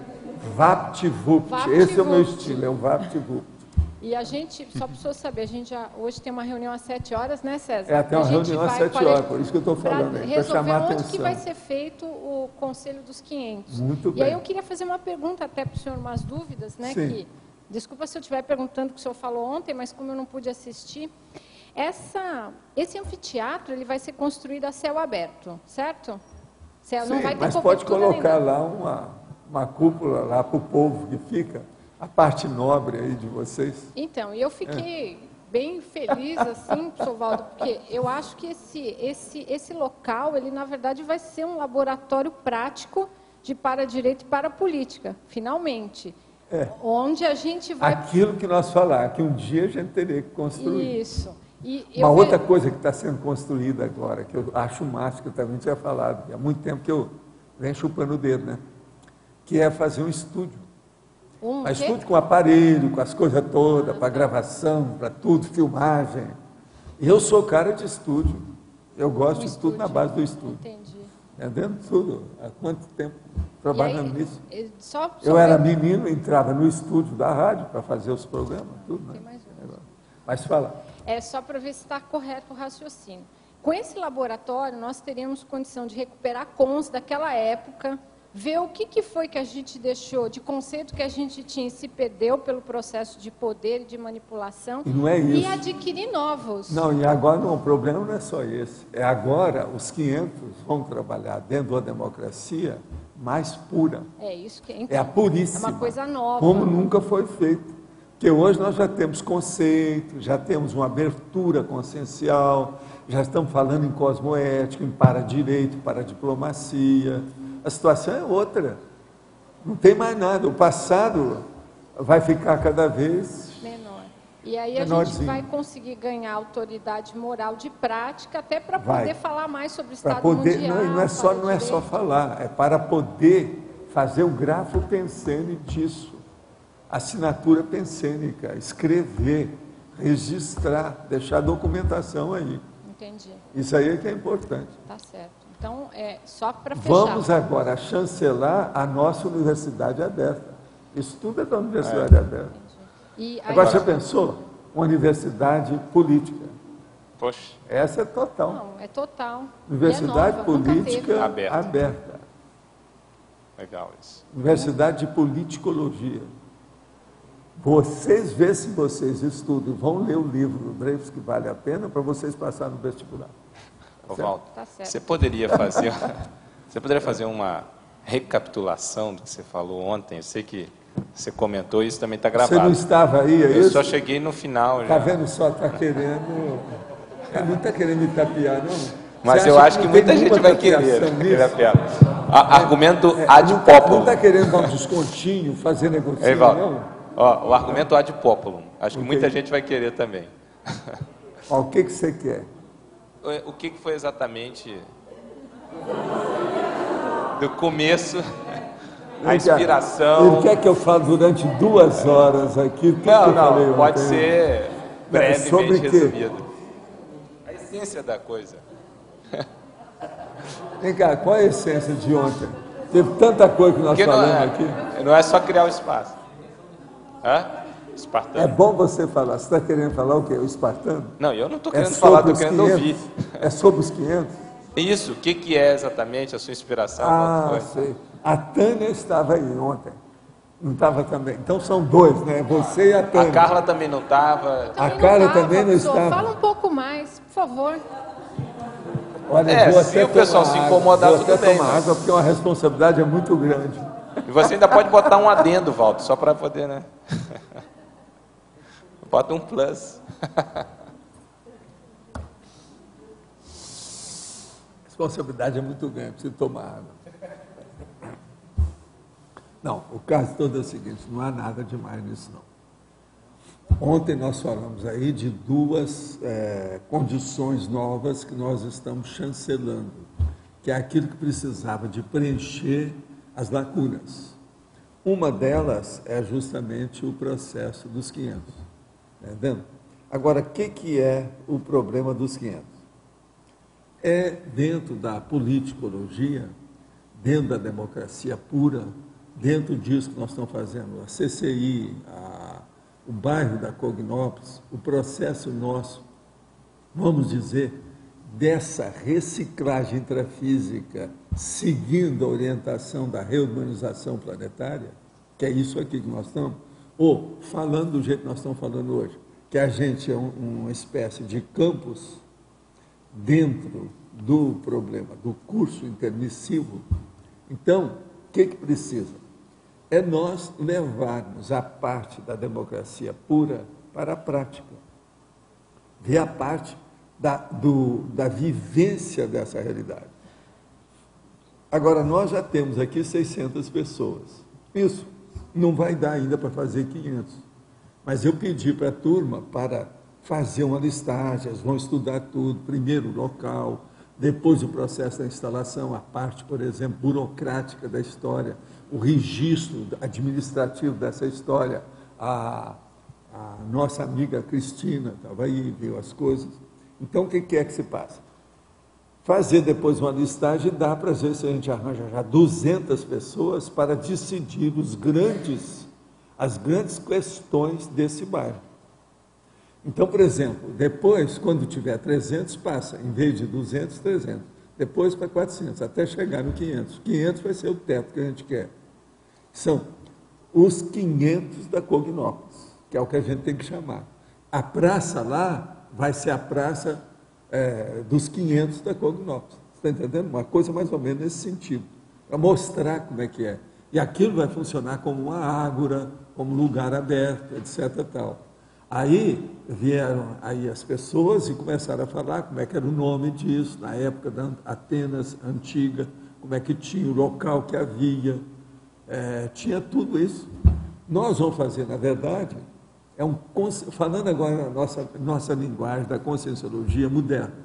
VaptVupt. Esse é o meu estilo, é o VaptVupt. E a gente, só para o senhor saber, a gente já hoje tem uma reunião às 7 horas, né, César? Tem uma reunião às 7 horas, por isso que eu estou falando aí, para chamar a atenção. Onde que vai ser feito o Conselho dos 500. Muito bem. E aí eu queria fazer uma pergunta até para o senhor, umas dúvidas, né? Sim. Que, desculpa se eu estiver perguntando o que o senhor falou ontem, mas como eu não pude assistir, esse anfiteatro ele vai ser construído a céu aberto, certo? Não vai ter mas pode colocar ainda. lá uma cúpula lá para o povo que fica, a parte nobre aí de vocês. Então, e eu fiquei bem feliz, assim, professor Valdo, porque eu acho que esse local, ele, na verdade, vai ser um laboratório prático de para-direito e para-política, finalmente. Onde a gente vai... Aquilo que nós falamos, que um dia a gente teria que construir. Isso. Uma outra coisa que está sendo construída agora, que eu acho máximo, que eu também tinha falado, há muito tempo que eu venho chupando o dedo, né? Que é fazer um estúdio. Estúdio com aparelho, com as coisas todas, para gravação, para tudo, filmagem. Eu sou cara de estúdio. Eu gosto de tudo na base do estúdio. Entendi. Entendendo tudo? Há quanto tempo trabalhando nisso? Eu era menino, entrava no estúdio da rádio para fazer os programas, tudo, né? Mas fala. Só para ver se está correto o raciocínio. Com esse laboratório, nós teríamos condição de recuperar cons daquela época, ver o que foi que a gente deixou, de conceito que a gente tinha e se perdeu pelo processo de poder e de manipulação, e não é isso. E adquirir novos. Não, e agora o problema não é só esse. Agora os 500 vão trabalhar dentro da democracia mais pura. Isso que então, é a puríssima. É uma coisa nova. Como nunca foi feito. Porque hoje nós já temos conceito, já temos uma abertura consciencial, já estamos falando em cosmoética, em para-direito, para-diplomacia. A situação é outra. Não tem mais nada. O passado vai ficar cada vez menor. E aí a gente vai conseguir ganhar autoridade moral de prática até para poder falar mais sobre o Estado Mundial. Não é só falar, é para poder fazer o grafo pensene disso. Assinatura pensênica, escrever, registrar, deixar documentação aí. Entendi. Isso aí é que é importante. Tá certo. Então, só para fechar. Vamos agora chancelar a nossa universidade aberta. Isso tudo é da universidade aberta. Agora, você pensou? Uma universidade política. Poxa. Essa é total. Não, é total. Universidade política aberta. Legal isso. Universidade de politicologia. Vocês vê se vocês estudam, vão ler o livro do Dreyfus, que vale a pena, para vocês passarem no vestibular. Valdo, você poderia fazer uma recapitulação do que você falou ontem? Eu sei que você comentou, isso também está gravado. Você não estava aí, é isso? Eu só cheguei no final. Está vendo só, está querendo... Não está querendo me tapear, não? Mas eu acho que muita gente vai querer. Argumento ad populum. Não está querendo dar um descontinho, fazer negociação, não? O argumento ad populum. Acho que muita gente vai querer também. O que você quer? O que foi exatamente do começo, a inspiração? Ele quer que eu fale durante 2 horas aqui? Não, pode ser brevemente resumido. A essência da coisa. Vem cá, qual é a essência de ontem? Teve tanta coisa que nós falamos aqui. Não é só criar o espaço. Hã? Espartano. É bom você falar. Você está querendo falar o quê? O espartano? Não, eu não estou querendo falar, estou querendo 500? ouvir. É sobre os 500? Isso, o que é exatamente a sua inspiração? Sei. A Tânia estava aí ontem. Não estava também. Então são dois, né? Você e a Tânia. A Carla também não estava. A Carla também não estava. Fala um pouco mais, por favor. Olha, se o pessoal se incomodar, tudo bem. Tomar água, porque uma responsabilidade é muito grande. E você ainda pode botar um adendo, Walter, só para poder, né? Bota um plus. A responsabilidade é muito grande, precisa tomar água. Não, o caso todo é o seguinte, não há nada demais nisso, não. Ontem nós falamos aí de duas condições novas que nós estamos chancelando, que é aquilo que precisava de preencher as lacunas. Uma delas é justamente o processo dos 500. Está entendendo? Agora, o que é o problema dos 500? É dentro da politicologia, dentro da democracia pura, dentro disso que nós estamos fazendo, a CCI, o bairro da Cognópolis, o processo nosso, vamos dizer, dessa reciclagem intrafísica, seguindo a orientação da reurbanização planetária, que é isso aqui que nós estamos, ou falando do jeito que nós estamos falando hoje, que a gente é uma espécie de campus dentro do problema do curso intermissivo. Então, o que precisa? É nós levarmos a parte da democracia pura para a prática. Ver a parte da vivência dessa realidade. Agora, nós já temos aqui 600 pessoas. Isso não vai dar ainda para fazer 500. Mas eu pedi para a turma para fazer uma listagem, eles vão estudar tudo, primeiro o local, depois o processo da instalação, a parte, por exemplo, burocrática da história, o registro administrativo dessa história. A nossa amiga Cristina estava aí, viu as coisas. Então, o que é que se passa? Fazer depois uma listagem e dá para ver se a gente arranja já 200 pessoas para decidir as grandes questões desse bairro. Então, por exemplo, depois, quando tiver 300, passa, em vez de 200, 300. Depois para 400, até chegar no 500. 500 vai ser o teto que a gente quer. São os 500 da Cognópolis, que é o que a gente tem que chamar. A praça lá vai ser a praça dos 500 da Cognópolis. Você está entendendo? Uma coisa mais ou menos nesse sentido, para mostrar como é que é. E aquilo vai funcionar como uma ágora, como lugar aberto, etc. Tal. Aí vieram aí as pessoas e começaram a falar como é que era o nome disso, na época da Atenas antiga, como é que tinha o local que havia, tinha tudo isso. Nós vamos fazer, na verdade, falando agora na nossa linguagem da conscienciologia moderna,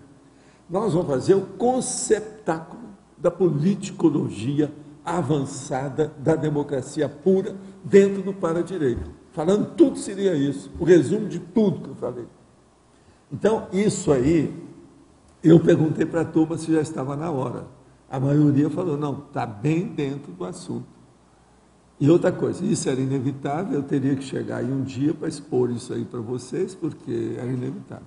nós vamos fazer o conceptáculo da politicologia avançada da democracia pura dentro do para-direito. Falando tudo seria isso, o resumo de tudo que eu falei. Então, isso aí, eu perguntei para a turma se já estava na hora. A maioria falou, não, está bem dentro do assunto. E outra coisa, isso era inevitável, eu teria que chegar aí um dia para expor isso aí para vocês, porque era inevitável.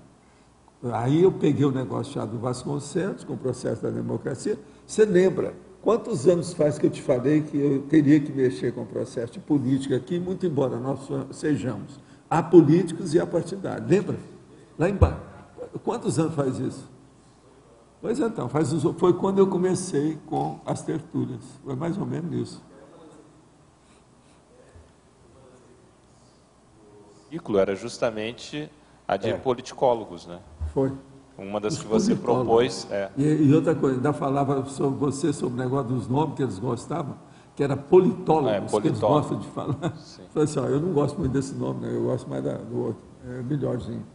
Aí eu peguei o negócio já do Vasconcelos, com o processo da democracia. Você lembra? Quantos anos faz que eu te falei que eu teria que mexer com o processo de política aqui, muito embora nós sejamos apolíticos e apartidários? Lembra? Lá embaixo. Quantos anos faz isso? Pois então, foi quando eu comecei com as tertúlias. Foi mais ou menos isso. O ciclo era justamente a de politicólogos, né? Foi. Uma das que você propôs. E outra coisa, ainda falava sobre você, sobre o negócio dos nomes que eles gostavam, que era politólogos, que eles gostam de falar. Falei assim, eu não gosto muito desse nome, né? Eu gosto mais do outro, é melhorzinho.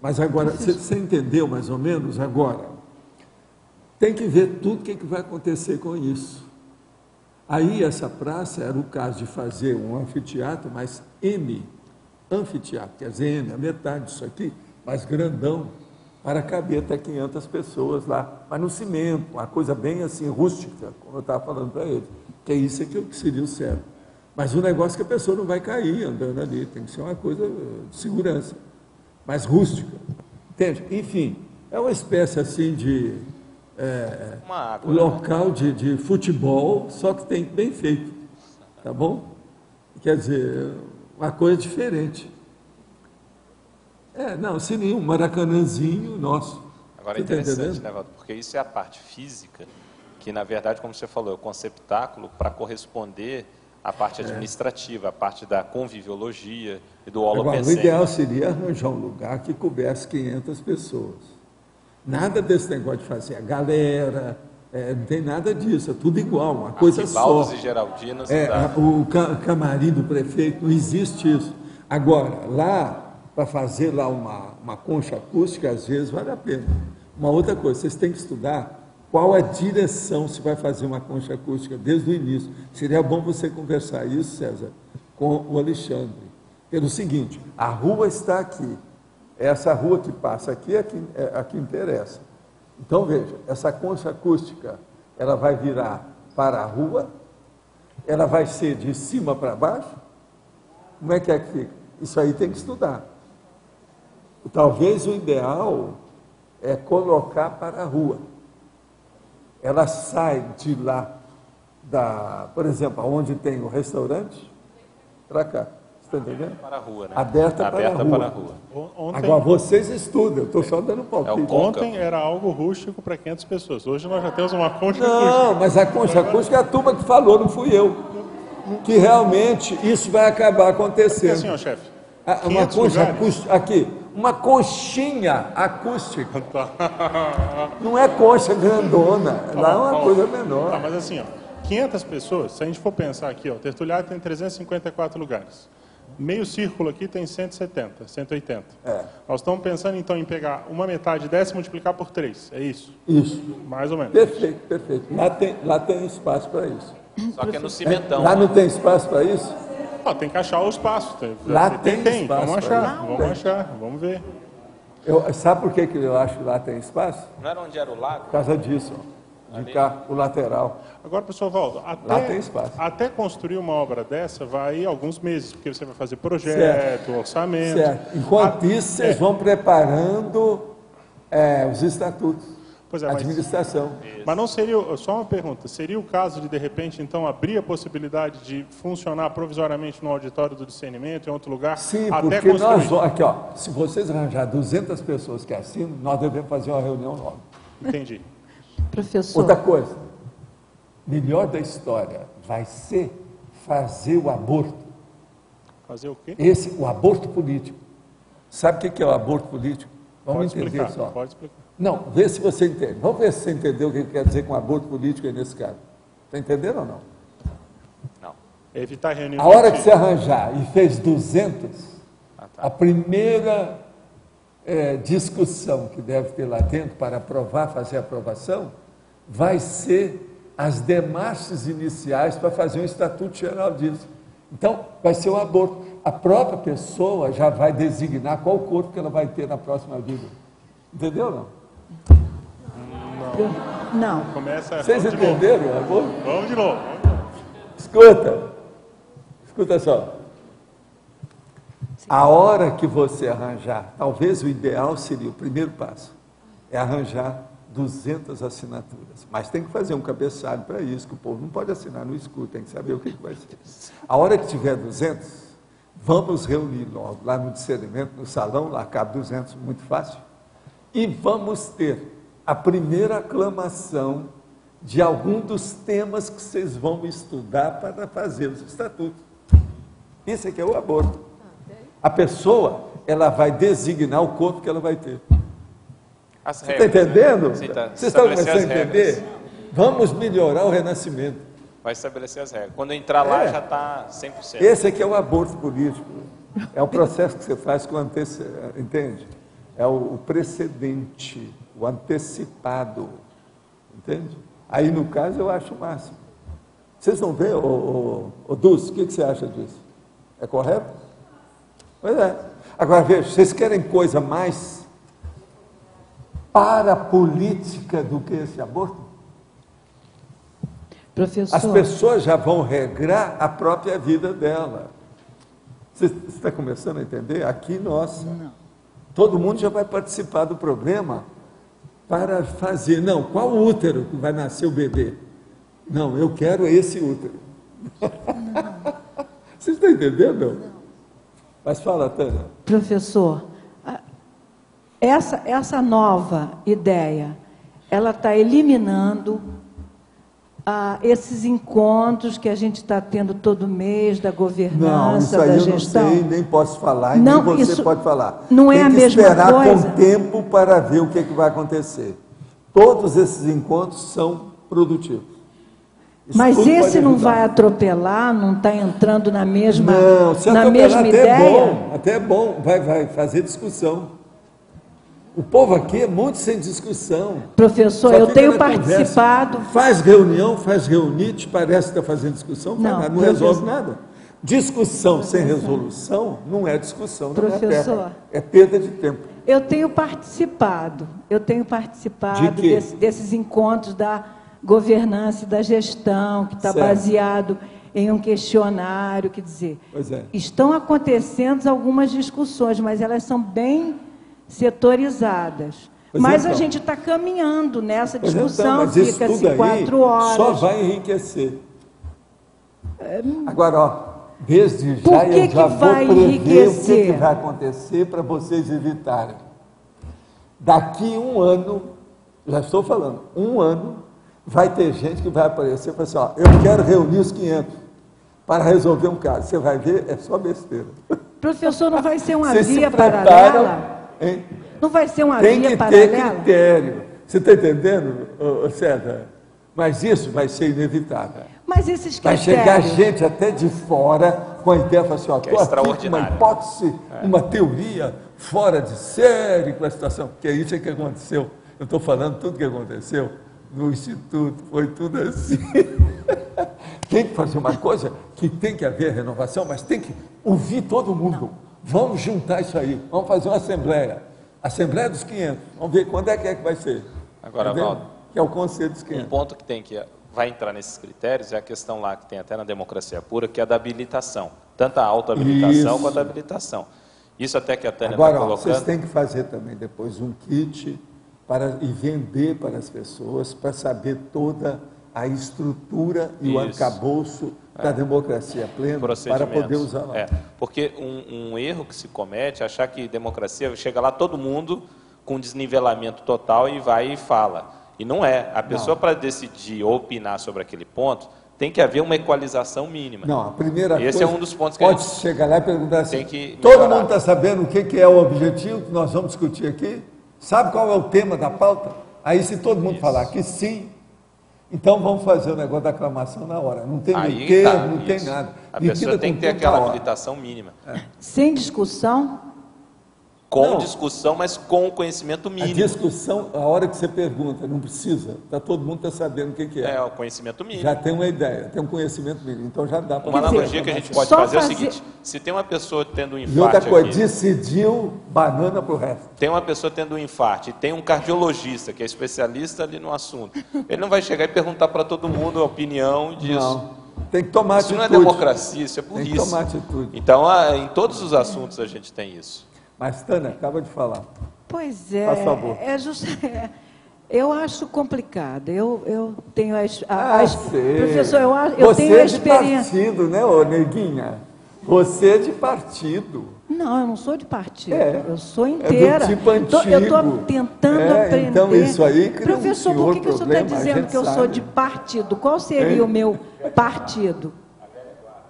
Mas agora, você entendeu mais ou menos? Agora, tem que ver tudo o que vai acontecer com isso. Aí essa praça era o caso de fazer um anfiteatro, mas anfiteatro, quer dizer, a metade disso aqui, mais grandão, para caber até 500 pessoas lá, mas no cimento, uma coisa bem assim, rústica, como eu estava falando para ele, que é isso que seria o certo. Mas o negócio é que a pessoa não vai cair andando ali, tem que ser uma coisa de segurança, mais rústica, entende? Enfim, é uma espécie assim de local de futebol, só que tem bem feito, tá bom? Quer dizer, uma coisa diferente. Não, sem nenhum Maracanãzinho nosso. Agora é interessante, né, Valdo? Porque isso é a parte física, que na verdade, como você falou, é o conceptáculo para corresponder à parte administrativa, à parte da conviviologia e do holopensene. Agora, o ideal seria arranjar um lugar que coubesse 500 pessoas. Nada desse negócio de fazer a galera, não tem nada disso, é tudo igual, uma coisa só. E Geraldinas. O camarim do prefeito, não existe isso. Agora, lá, para fazer lá uma concha acústica, às vezes vale a pena. Uma outra coisa, vocês têm que estudar qual a direção se vai fazer uma concha acústica desde o início. Seria bom você conversar isso, César, com o Alexandre. Pelo seguinte, a rua está aqui. Essa rua que passa aqui é a que interessa. Então, veja, essa concha acústica, ela vai virar para a rua, ela vai ser de cima para baixo. Como é que fica? Isso aí tem que estudar. Talvez o ideal é colocar para a rua. Ela sai de lá, por exemplo, onde tem o restaurante, para cá. Você está entendendo? Para a rua, né? Aberta para a rua. Agora, vocês estudam, eu estou só dando palpite. Ontem era algo rústico para 500 pessoas. Hoje nós já temos uma concha acústica. Não, mas a concha acústica é a turma que falou, não fui eu. Que realmente isso vai acabar acontecendo. É assim, ó, chefe. Uma concha acústica, aqui, uma conchinha acústica. Não é concha grandona, lá é uma coisa menor. Tá, mas assim, ó, 500 pessoas, se a gente for pensar aqui, ó, o tertuliário tem 354 lugares. Meio círculo aqui tem 170, 180. Nós estamos pensando, então, em pegar uma metade dessa e multiplicar por 3, é isso? Isso. Mais ou menos. Perfeito, perfeito. Lá tem espaço para isso. Só que é no cimentão. Lá não tem espaço para isso? Tem que achar o espaço. Lá tem espaço. Vamos achar, vamos ver. Sabe por que eu acho que lá tem espaço? Não era onde era o lago? Por causa disso, de cá, o lateral. Agora, professor Valdo, lá tem espaço. Até construir uma obra dessa vai alguns meses, porque você vai fazer projeto, orçamento. Certo. Enquanto isso, vocês vão preparando os estatutos. Pois é, administração. Mas não seria, só uma pergunta, seria o caso de repente, então, abrir a possibilidade de funcionar provisoriamente no auditório do discernimento, em outro lugar? Sim, até porque nós, aqui, ó, se vocês arranjar 200 pessoas que assinam, nós devemos fazer uma reunião nova. Entendi. Professor. Outra coisa, melhor da história vai ser fazer o aborto. Fazer o quê? O aborto político. Sabe o que é o aborto político? Vamos entender só. Pode explicar. Não, vê se você entende. Vamos ver se você entendeu o que quer dizer com aborto político aí nesse caso. Está entendendo ou não? Não. Evitar reunião. A hora que você arranjar e fez 200, a primeira discussão que deve ter lá dentro para aprovar, fazer a aprovação, vai ser as demarches iniciais para fazer um estatuto geral disso. Então, vai ser o aborto. A própria pessoa já vai designar qual corpo que ela vai ter na próxima vida. Entendeu ou não? Não. Vocês entenderam o aborto? Vamos de novo. Escuta só. A hora que você arranjar, talvez o ideal seria, o primeiro passo, é arranjar 200 assinaturas. Mas tem que fazer um cabeçalho para isso, que o povo não pode assinar no escuro, tem que saber o que vai ser. A hora que tiver 200, vamos reunir logo lá no discernimento, no salão, lá cabe 200, muito fácil, e vamos ter a primeira aclamação de algum dos temas que vocês vão estudar para fazer os estatutos. Isso aqui é o aborto. A pessoa, ela vai designar o corpo que ela vai ter. Você está entendendo? Vocês estão começando a entender? Vamos melhorar o renascimento. Vai estabelecer as regras. Quando entrar lá, já está 100%. Esse aqui é o aborto político. É o processo que você faz com entende? É o precedente, o antecipado. Entende? Aí, no caso, eu acho o máximo. Vocês vão ver, Dulce, o que você acha disso? É correto? Pois é. Agora, veja, vocês querem coisa mais parapolítica do que esse aborto? Professor. As pessoas já vão regrar a própria vida dela. Você está começando a entender? Aqui, nossa. Não. Todo mundo já vai participar do programa para fazer. Não, qual útero que vai nascer o bebê? Não, eu quero esse útero. Não. Você está entendendo? Não. Mas fala, Tânia. Professor, essa nova ideia, ela está eliminando esses encontros que a gente está tendo todo mês da governança, da gestão? Não, isso aí eu não sei, nem posso falar, nem você pode falar. Não é a mesma coisa? Tem que esperar com tempo para ver o que vai acontecer. Todos esses encontros são produtivos. Isso. Mas esse não vai atropelar, não está entrando na mesma, não, se na mesma até ideia? Até é bom, vai fazer discussão. O povo aqui é muito sem discussão. Professor, eu tenho participado... Faz reunião, faz reunite, parece que está fazendo discussão, não resolve nada. Discussão sem resolução não é discussão, professor, é perda de tempo. Eu tenho participade desses encontros da governança e da gestão, que está baseado em um questionário, quer dizer, estão acontecendo algumas discussões, mas elas são bem setorizadas. Mas a gente está caminhando nessa discussão, fica-se 4 horas. Só vai enriquecer. Agora, ó, desde já eu já vou prever o que vai acontecer para vocês evitarem. Daqui 1 ano, já estou falando, 1 ano, vai ter gente que vai aparecer e falar assim, ó, eu quero reunir os 500 para resolver um caso. Você vai ver, é só besteira. Professor, não vai ser uma via paralela? Hein? Não vai ser uma via paralela? Tem que ter critério. Você está entendendo, César? Mas isso vai ser inevitável. Mas esses critérios... Vai chegar gente até de fora com a ideia, assim, ó, estou aqui com uma hipótese, uma teoria fora de série com a situação, porque isso é que aconteceu. Eu estou falando tudo que aconteceu no Instituto, foi tudo assim. Tem que fazer uma coisa que tem que haver renovação, mas tem que ouvir todo mundo. Não. Vamos juntar isso aí, vamos fazer uma Assembleia dos 500, vamos ver quando é que vai ser. Agora, Valdo, que é o Conselho dos 500. Um ponto que vai entrar nesses critérios é a questão lá que tem até na democracia pura, que é a da habilitação. Tanto a autohabilitação quanto a habilitação. Isso até que a Tânia está colocando. Vocês têm que fazer também depois um kit e vender para as pessoas, para saber toda a estrutura e o arcabouço da democracia plena, para poder usar lá. Porque um erro que se comete é achar que democracia chega lá todo mundo com desnivelamento total e vai e fala. E não é. A pessoa, para decidir ou opinar sobre aquele ponto, tem que haver uma equalização mínima. Não, a primeira coisa... Esse é um dos pontos que pode chegar lá e perguntar assim, todo mundo está sabendo o que é o objetivo que nós vamos discutir aqui? Sabe qual é o tema da pauta? Aí, se todo mundo falar que sim, então vamos fazer o negócio da aclamação na hora. Não tem não tem nada. A pessoa tem que ter aquela habilitação mínima. Sem discussão? Com discussão, mas com o conhecimento mínimo. A discussão, a hora que você pergunta, não precisa. Todo mundo está sabendo o que é. É, o conhecimento mínimo. Já tem uma ideia, tem um conhecimento mínimo. Então já dá para... Uma analogia que a gente pode fazer é o seguinte, se tem uma pessoa tendo um infarte... E outra coisa, decidiu banana para o resto. Tem uma pessoa tendo um infarte, e tem um cardiologista, que é especialista ali no assunto. Ele não vai chegar e perguntar para todo mundo a opinião disso. Não. Tem que tomar atitude. Isso não é democracia, isso é burrice. Tem que tomar atitude. Então, em todos os assuntos a gente tem isso. Mas, Tânia, acaba de falar. Pois é. Faz favor. Eu acho complicado. Eu tenho professor, eu tenho a experiência. Você é de partido, né, ô Neguinha? Você é de partido. Não, eu não sou de partido. Eu sou É inteira. do tipo antigo. Eu estou tentando aprender. Então, isso aí cria Professor, por que o senhor está dizendo que eu sou de partido? Qual seria o meu partido?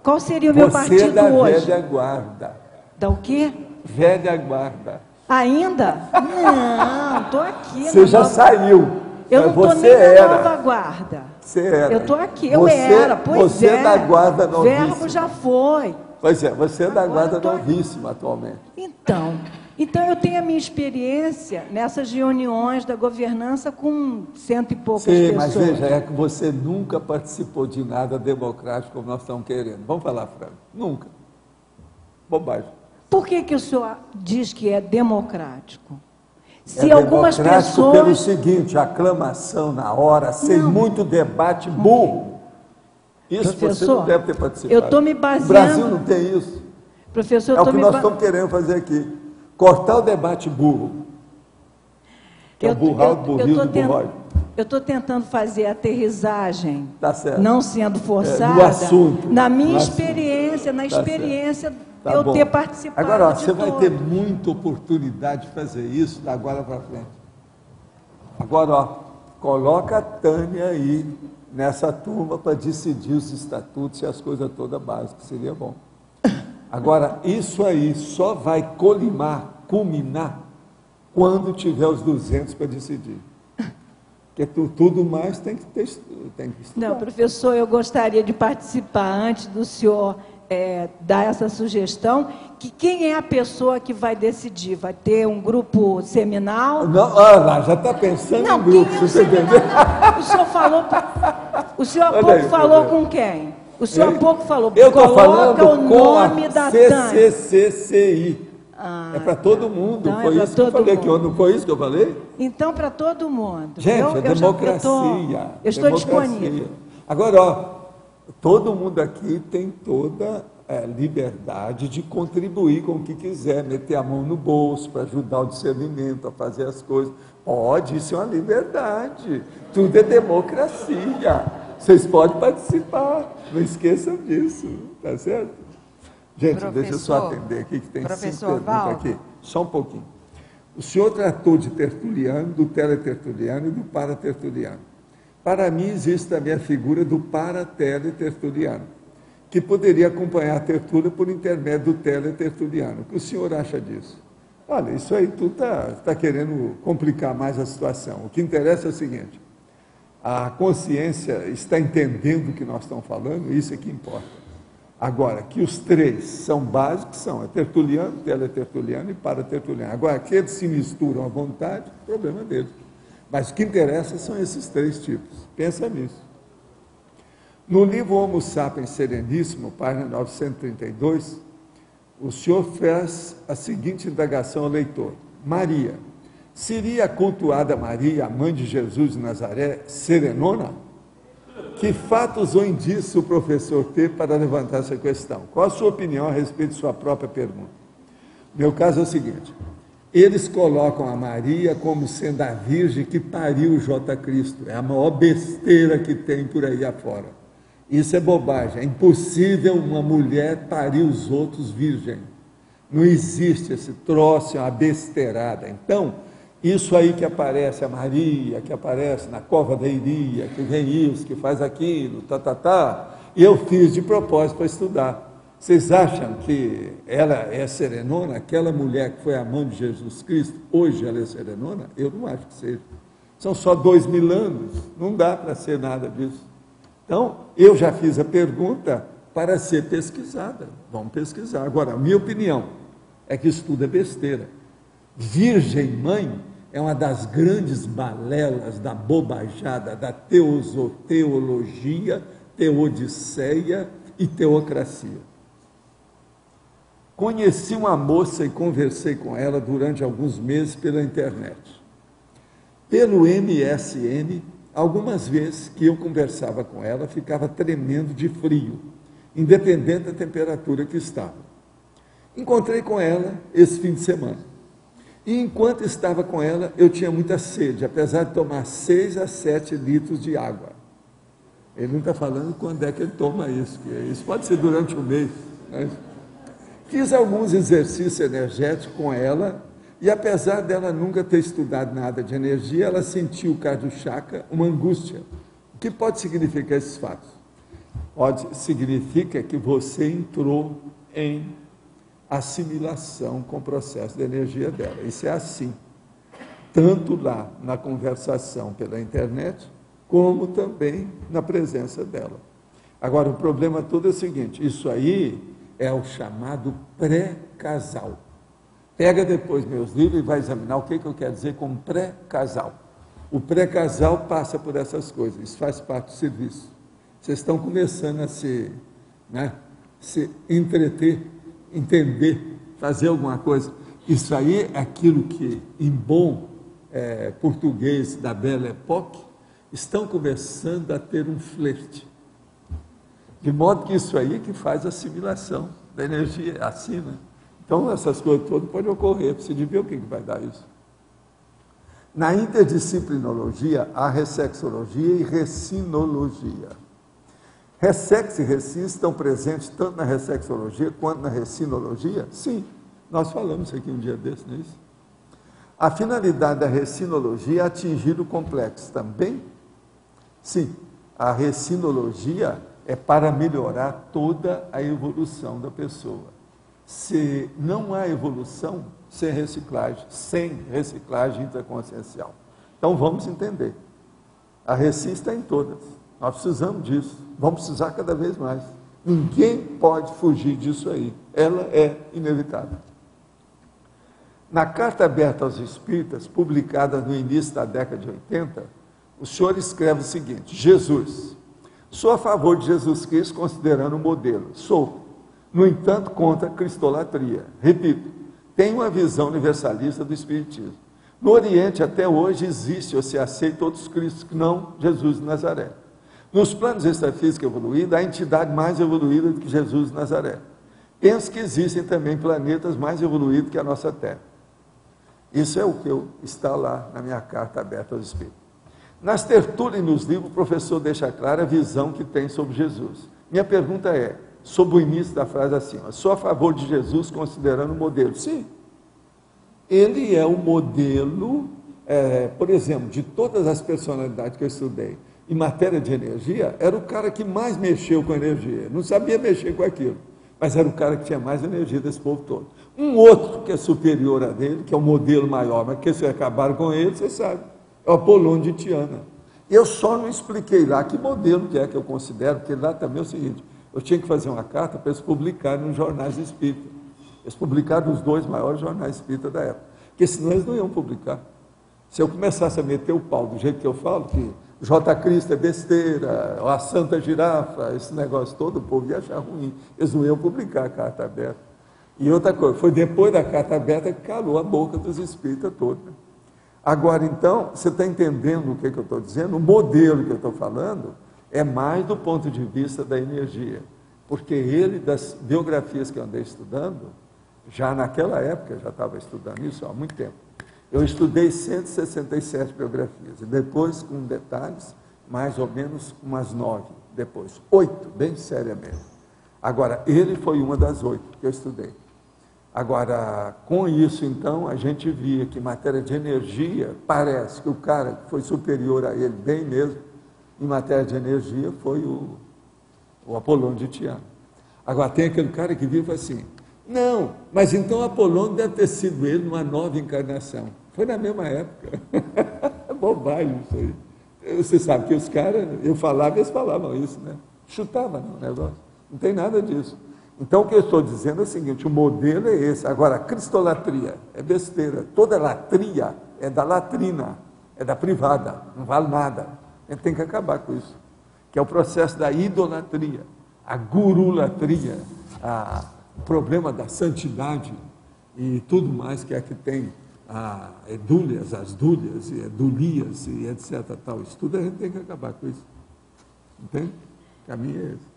Qual seria o meu partido da hoje? Velha Guarda. Da o quê? Velha Guarda. Ainda? Não, estou aqui. Você já saiu. Eu não estou nem na nova guarda. Você era. Eu estou aqui, era, você é da guarda novíssima. Verbo já foi. Pois é, você é da guarda novíssima atualmente. Então eu tenho a minha experiência nessas reuniões da governança com 100 e poucas pessoas. Mas veja, é que você nunca participou de nada democrático como nós estamos querendo. Vamos falar, Franco. Nunca. Bobagem. Por que o senhor diz que é democrático? Se algumas pessoas... pelo seguinte, aclamação na hora, sem muito debate burro. Isso professor, você não deve ter participado. Eu estou me baseando... O Brasil não tem isso. Professor, é o que nós estamos querendo fazer aqui. Cortar o debate burro. Que é o burral, burril do burrói. Eu estou tentando fazer a aterrissagem, tá certo, não sendo forçada, no assunto, na minha experiência, na experiência de eu ter participado. Agora, ó, você vai ter muita oportunidade de fazer isso da agora para frente. Agora, ó, coloca a Tânia aí nessa turma para decidir os estatutos e as coisas todas básicas, seria bom. Agora, isso aí só vai culminar quando tiver os 200 para decidir. Porque tudo mais tem que estudar. Não, professor, eu gostaria de participar antes do senhor dar essa sugestão, que quem é a pessoa que vai decidir? Vai ter um grupo seminal? Não, já está pensando em grupo, você entendeu? O senhor falou... O senhor há pouco falou com quem? O senhor há pouco falou... Eu estou falando o nome da CCCCI. É para todo mundo, então foi isso que eu falei, não foi isso que eu falei? Então, para todo mundo. Gente, democracia. Eu estou disponível. Agora, ó, todo mundo aqui tem toda liberdade de contribuir com o que quiser, meter a mão no bolso para ajudar o discernimento, a fazer as coisas. Pode, isso é uma liberdade. Tudo é democracia. Vocês podem participar, não esqueçam disso, tá certo? Gente, deixa eu só atender aqui, que tem 5 perguntas aqui. Só um pouquinho. O senhor tratou de tertuliano, do teletertuliano e do paratertuliano. Para mim, existe também a figura do parateletertuliano, que poderia acompanhar a tertúlia por intermédio do teletertuliano. O que o senhor acha disso? Olha, isso aí tu está querendo complicar mais a situação. O que interessa é o seguinte, a consciência está entendendo o que nós estamos falando, isso é que importa. Agora, que os 3 são básicos, é tertuliano, teletertuliano e paratertuliano. Agora, que eles se misturam à vontade, problema deles. Mas o que interessa são esses 3 tipos. Pensa nisso. No livro Homo Sapiens Sereníssimo, página 932, o senhor fez a seguinte indagação ao leitor. Maria, seria cultuada Maria, a mãe de Jesus de Nazaré, serenona? Que fatos ou indícios o professor teve para levantar essa questão? Qual a sua opinião a respeito de sua própria pergunta? Meu caso é o seguinte, eles colocam a Maria como sendo a virgem que pariu o J. Cristo. É a maior besteira que tem por aí afora. Isso é bobagem. É impossível uma mulher parir os outros virgem. Não existe esse troço, é uma besteirada. Então, isso aí que aparece a Maria, que aparece na cova da Iria, que vem isso, que faz aquilo, eu fiz de propósito para estudar. Vocês acham que ela é serenona? Aquela mulher que foi a mãe de Jesus Cristo, hoje ela é serenona? Eu não acho que seja. São só 2000 anos, não dá para ser nada disso. Então, eu já fiz a pergunta para ser pesquisada. Vamos pesquisar. Agora, a minha opinião é que isso tudo é besteira. Virgem mãe é uma das grandes balelas da bobajada da teologia, teodiceia e teocracia. Conheci uma moça e conversei com ela durante alguns meses pela internet. Pelo MSN, algumas vezes que eu conversava com ela, ficava tremendo de frio, independente da temperatura que estava. Encontrei com ela esse fim de semana. E enquanto estava com ela, eu tinha muita sede, apesar de tomar 6 a 7 litros de água. Ele não está falando quando é que ele toma isso, que isso pode ser durante o mês. Né? Fiz alguns exercícios energéticos com ela, e apesar dela nunca ter estudado nada de energia, ela sentiu o Kardu Chakra uma angústia. O que pode significar esses fatos? Significa que você entrou em assimilação com o processo de energia dela. Isso é assim, tanto lá na conversação pela internet, como também na presença dela. Agora, o problema todo é o seguinte, isso aí é o chamado pré-casal. Pega depois meus livros e vai examinar o que eu quero dizer com pré-casal. O pré-casal passa por essas coisas, isso faz parte do serviço. Vocês estão começando a se entreter, entender, fazer alguma coisa. Isso aí é aquilo que, em bom, português da Belle Époque estão começando a ter um flerte. De modo que isso aí que faz a assimilação da energia, assim, né? Então, essas coisas todas podem ocorrer, precisa ver o que vai dar isso. Na interdisciplinologia, há ressexologia e recinologia. Ressex e recin estão presentes tanto na ressexologia quanto na recinologia? Sim, nós falamos isso aqui um dia desse, não é isso? A finalidade da recinologia é atingir o complexo também? Sim, a recinologia é para melhorar toda a evolução da pessoa. Se não há evolução sem reciclagem intraconsciencial. Então vamos entender. A reci está em todas. Nós precisamos disso. Vamos precisar cada vez mais. Ninguém pode fugir disso aí. Ela é inevitável. Na Carta Aberta aos Espíritas, publicada no início da década de 80, o senhor escreve o seguinte: Jesus, sou a favor de Jesus Cristo considerando um modelo. Sou. No entanto, contra a cristolatria. Repito, tenho uma visão universalista do Espiritismo. No Oriente, até hoje, existe ou se aceita outros Cristos que não Jesus de Nazaré. Nos planos extrafísicos evoluídos, há entidade mais evoluída do que Jesus de Nazaré. Penso que existem também planetas mais evoluídos que a nossa Terra. Isso é o que está lá na minha Carta Aberta aos Espíritos. Nas tertúlias e nos livros, o professor deixa clara a visão que tem sobre Jesus. Minha pergunta é, sobre o início da frase acima, sou a favor de Jesus considerando o modelo? Sim. Ele é o modelo, por exemplo, de todas as personalidades que eu estudei, em matéria de energia, era o cara que mais mexeu com energia, não sabia mexer com aquilo, mas era o cara que tinha mais energia desse povo todo. Um outro que é superior a dele, que é o modelo maior, mas que vocês acabaram com ele, vocês sabem, é o Apolônio de Tiana. Eu só não expliquei lá que modelo que é que eu considero, porque lá também é o seguinte, eu tinha que fazer uma carta para eles publicarem nos jornais espíritas. Eles publicaram os 2 maiores jornais espíritas da época, porque senão eles não iam publicar. Se eu começasse a meter o pau do jeito que eu falo, que J. Cristo é besteira, a Santa Girafa, esse negócio todo, o povo ia achar ruim. Eles não iam publicar a Carta Aberta. E outra coisa, foi depois da Carta Aberta que calou a boca dos espíritas todos. Agora, então, você está entendendo o que eu estou dizendo? O modelo que eu estou falando é mais do ponto de vista da energia, porque ele, das biografias que eu andei estudando, já naquela época, já estava estudando isso há muito tempo, eu estudei 167 biografias, e depois, com detalhes, mais ou menos umas 9, depois 8, bem seriamente. Agora, ele foi uma das 8 que eu estudei. Agora, com isso, então, a gente via que em matéria de energia, parece que o cara que foi superior a ele, bem mesmo, em matéria de energia, foi o Apolônio de Tiana. Agora, tem aquele cara que vive assim, não, mas então o Apolônio deve ter sido ele numa nova encarnação. Foi na mesma época. É bobagem isso aí. Você sabe que os caras, eu falava, eles falavam isso, né? Chutava no negócio. Não tem nada disso. Então, o que eu estou dizendo é o seguinte, o modelo é esse. Agora, a cristolatria é besteira. Toda latria é da latrina, é da privada, não vale nada. A gente tem que acabar com isso, que é o processo da idolatria, a gurulatria, o problema da santidade e tudo mais que é que tem edúlias, as dúlias e edulias e etc. Tal. Isso tudo a gente tem que acabar com isso. Entende? O caminho é esse.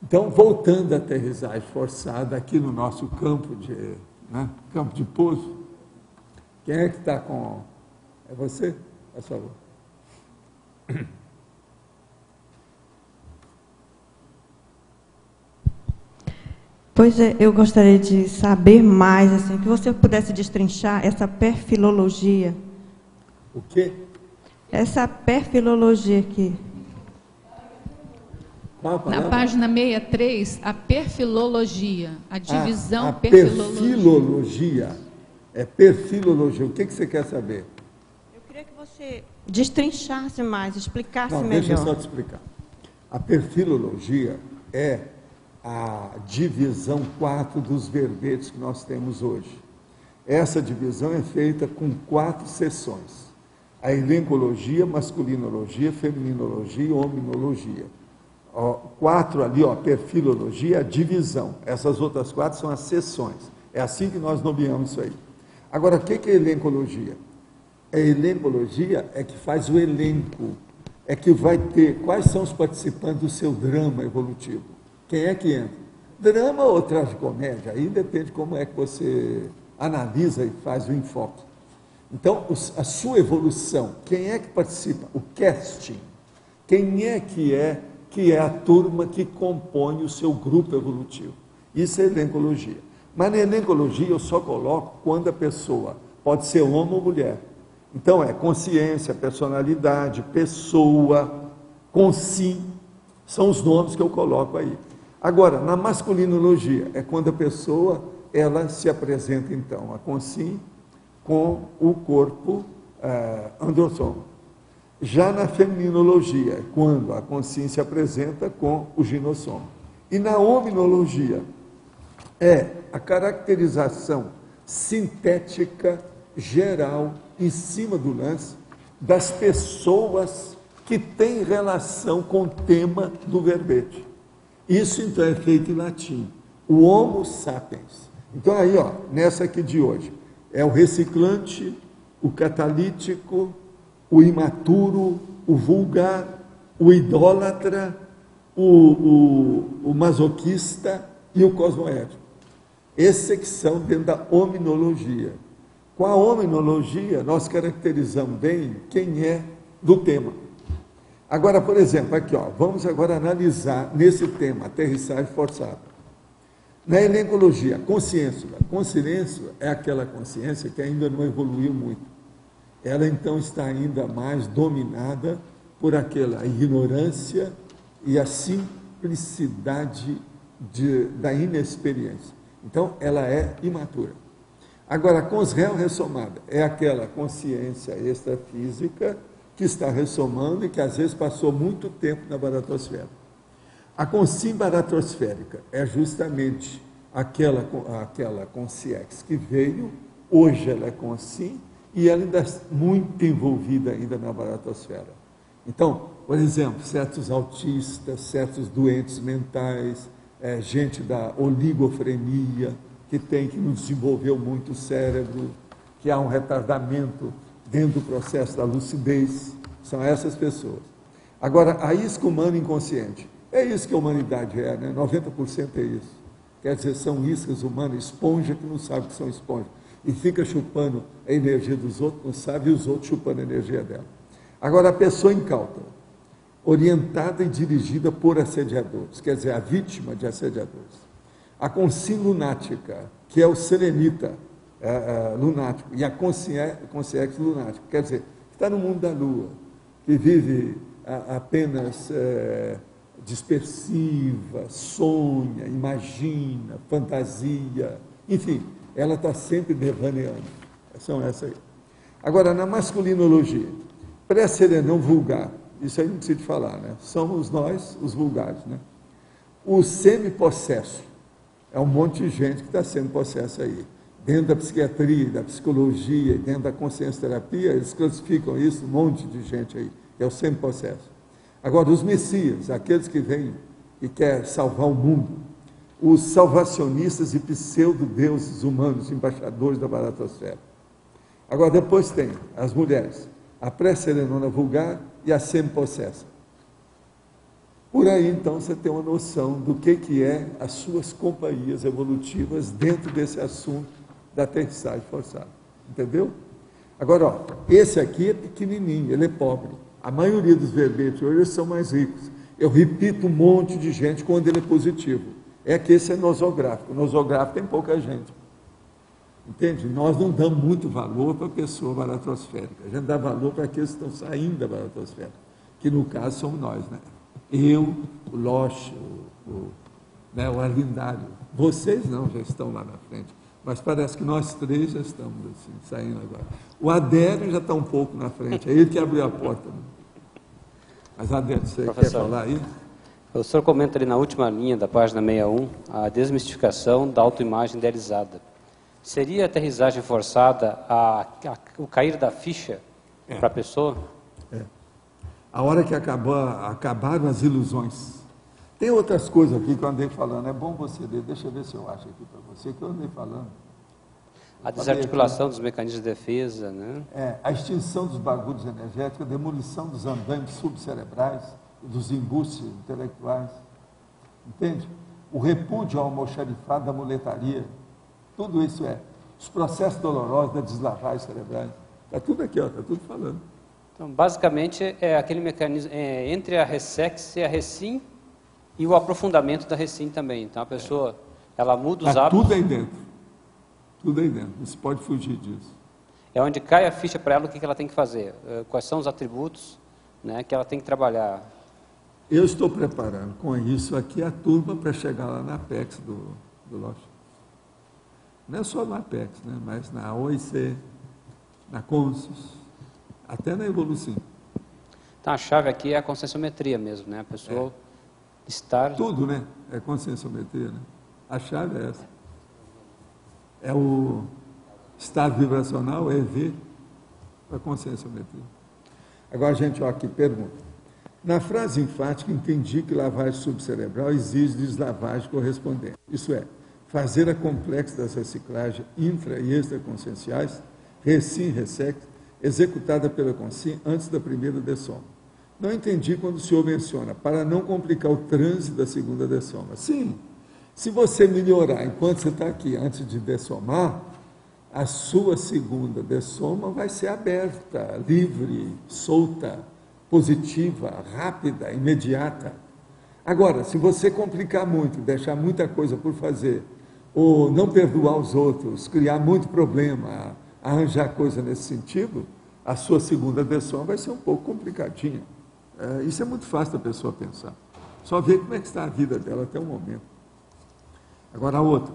Então, voltando à aterrissagem forçada aqui no nosso campo de pouso, quem é que está com... É você? Por favor. Pois é, eu gostaria de saber mais, assim, que você pudesse destrinchar essa perfilologia. O quê? Essa perfilologia aqui. Na página 63, a perfilologia, a divisão a perfilologia. É perfilologia. O que você quer saber? Eu queria que você destrinchasse mais, explicasse melhor. Deixa eu só te explicar. A perfilologia é a divisão 4 dos verbetes que nós temos hoje. Essa divisão é feita com 4 seções. A elencologia, masculinologia, feminologia e hominologia. 4 ali, perfilologia, a divisão. Essas outras 4 são as seções. É assim que nós nomeamos isso aí. Agora, o que é elencologia? A elencologia é que faz o elenco, é que vai ter quais são os participantes do seu drama evolutivo. Quem é que entra? Drama ou tragicomédia? Aí depende como é que você analisa e faz o enfoque. Então, a sua evolução, quem é que participa? O casting. Quem é que é a turma que compõe o seu grupo evolutivo? Isso é elencologia. Mas na elencologia eu só coloco quando a pessoa pode ser homem ou mulher. Então é consciência, personalidade, pessoa, consim, são os nomes que eu coloco aí. Agora, na masculinologia, é quando a pessoa, ela se apresenta então, a consim, com o corpo androssoma. Já na feminologia, é quando a consciência se apresenta com o ginossoma. E na hominologia, é a caracterização sintética, geral, em cima do lance, das pessoas que têm relação com o tema do verbete. Isso, então, é feito em latim. O Homo sapiens. Então, aí, ó, nessa aqui de hoje, é o reciclante, o catalítico, o imaturo, o vulgar, o idólatra, o masoquista e o cosmoético. Esses que são dentro da hominologia. Com a hominologia, nós caracterizamos bem quem é do tema. Agora, por exemplo, aqui, ó, vamos agora analisar nesse tema, aterrissagem forçada. Na elencologia, consciência. Consciência é aquela consciência que ainda não evoluiu muito. Ela, então, está ainda mais dominada por aquela ignorância e a simplicidade da inexperiência. Então, ela é imatura. Agora, a consréu ressomada é aquela consciência extrafísica que está ressomando e que, às vezes, passou muito tempo na baratosfera. A consim baratosférica é justamente aquela consciex que veio, hoje ela é consim, e ela ainda é muito envolvida ainda na baratosfera. Então, por exemplo, certos autistas, certos doentes mentais, gente da oligofrenia, que não desenvolveu muito o cérebro, que há um retardamento dentro do processo da lucidez, são essas pessoas. Agora, a isca humana inconsciente, é isso que a humanidade é, né? 90% é isso. Quer dizer, são iscas humanas, esponja que não sabe que são esponjas, e fica chupando a energia dos outros, não sabe, e os outros chupando a energia dela. Agora, a pessoa incauta, orientada e dirigida por assediadores, quer dizer, a vítima de assediadores. A consim lunática, que é o serenita lunático, e a consciex lunática, quer dizer, que está no mundo da lua, que vive apenas dispersiva, sonha, imagina, fantasia, enfim, ela está sempre devaneando. São essas aí. Agora, na masculinologia, pré-serenão vulgar, isso aí não precisa de falar, né? Somos nós, os vulgares, né? O semi-possesso, é um monte de gente que está sendo possesso aí. Dentro da psiquiatria, da psicologia, dentro da consciência-terapia, eles classificam isso, um monte de gente aí, é o semi-possesso. Agora, os messias, aqueles que vêm e querem salvar o mundo, os salvacionistas e pseudo-deuses humanos, embaixadores da baratosfera. Agora, depois tem as mulheres, a pré-serenona vulgar e a semi-possessa. Por aí, então, você tem uma noção do que é as suas companhias evolutivas dentro desse assunto da aterrissagem forçada. Entendeu? Agora, ó, esse aqui é pequenininho, ele é pobre. A maioria dos verbetes hoje são mais ricos. Eu repito um monte de gente quando ele é positivo. É que esse é nosográfico. O nosográfico tem pouca gente. Entende? Nós não damos muito valor para a pessoa baratosférica. A gente dá valor para aqueles que estão saindo da baratosfera, que no caso somos nós, né? Eu, o Loche, o Arlindário. Vocês não, já estão lá na frente. Mas parece que nós três já estamos assim, saindo agora. O Adélio já está um pouco na frente, é ele que abriu a porta. Né? Mas, Adélio, você quer falar aí? O senhor comenta ali na última linha da página 61, a desmistificação da autoimagem idealizada. Seria a aterrissagem forçada o cair da ficha para a pessoa? A hora que acabaram as ilusões. Tem outras coisas aqui que eu andei falando, é bom você ler, deixa eu ver se eu acho aqui para você, que eu andei falando. A desarticulação dos mecanismos de defesa, né? A extinção dos bagulhos energéticos, a demolição dos andaimes subcerebrais, dos embustes intelectuais, entende? O repúdio ao almoxarifado da muletaria, tudo isso os processos dolorosos da deslavagem cerebrais. Está tudo aqui, está tudo falando. Então, basicamente, é aquele mecanismo entre a Ressex e a Recim e o aprofundamento da Recim também. Então, a pessoa, ela muda os hábitos. Tudo aí dentro. Tudo aí dentro. Não se pode fugir disso. É onde cai a ficha para ela o que ela tem que fazer. Quais são os atributos, né, que ela tem que trabalhar. Eu estou preparando com isso aqui a turma para chegar lá na Apex do Loche. Não é só na Apex, né, mas na OIC, na Consus, até na Evolução. Então, a chave aqui é a conscienciometria mesmo, né? A pessoa estar... Tudo, né? É conscienciometria, né? A chave é essa. É o estado vibracional, EV, para conscienciometria. Agora, gente, ó, aqui, pergunta. Na frase enfática, entendi que lavagem subcerebral exige deslavagem correspondente. Isso é, fazer a complexa das reciclagens intra- e extraconscienciais, Recim, Ressex, executada pela consciência antes da primeira dessoma. Não entendi quando o senhor menciona, para não complicar o trânsito da segunda dessoma. Sim, se você melhorar enquanto você está aqui, antes de dessomar, a sua segunda dessoma vai ser aberta, livre, solta, positiva, rápida, imediata. Agora, se você complicar muito, deixar muita coisa por fazer, ou não perdoar os outros, criar muito problema, arranjar coisa nesse sentido, a sua segunda dessoma vai ser um pouco complicadinha. Isso é muito fácil da pessoa pensar. Só ver como é que está a vida dela até o momento. Agora, a outra.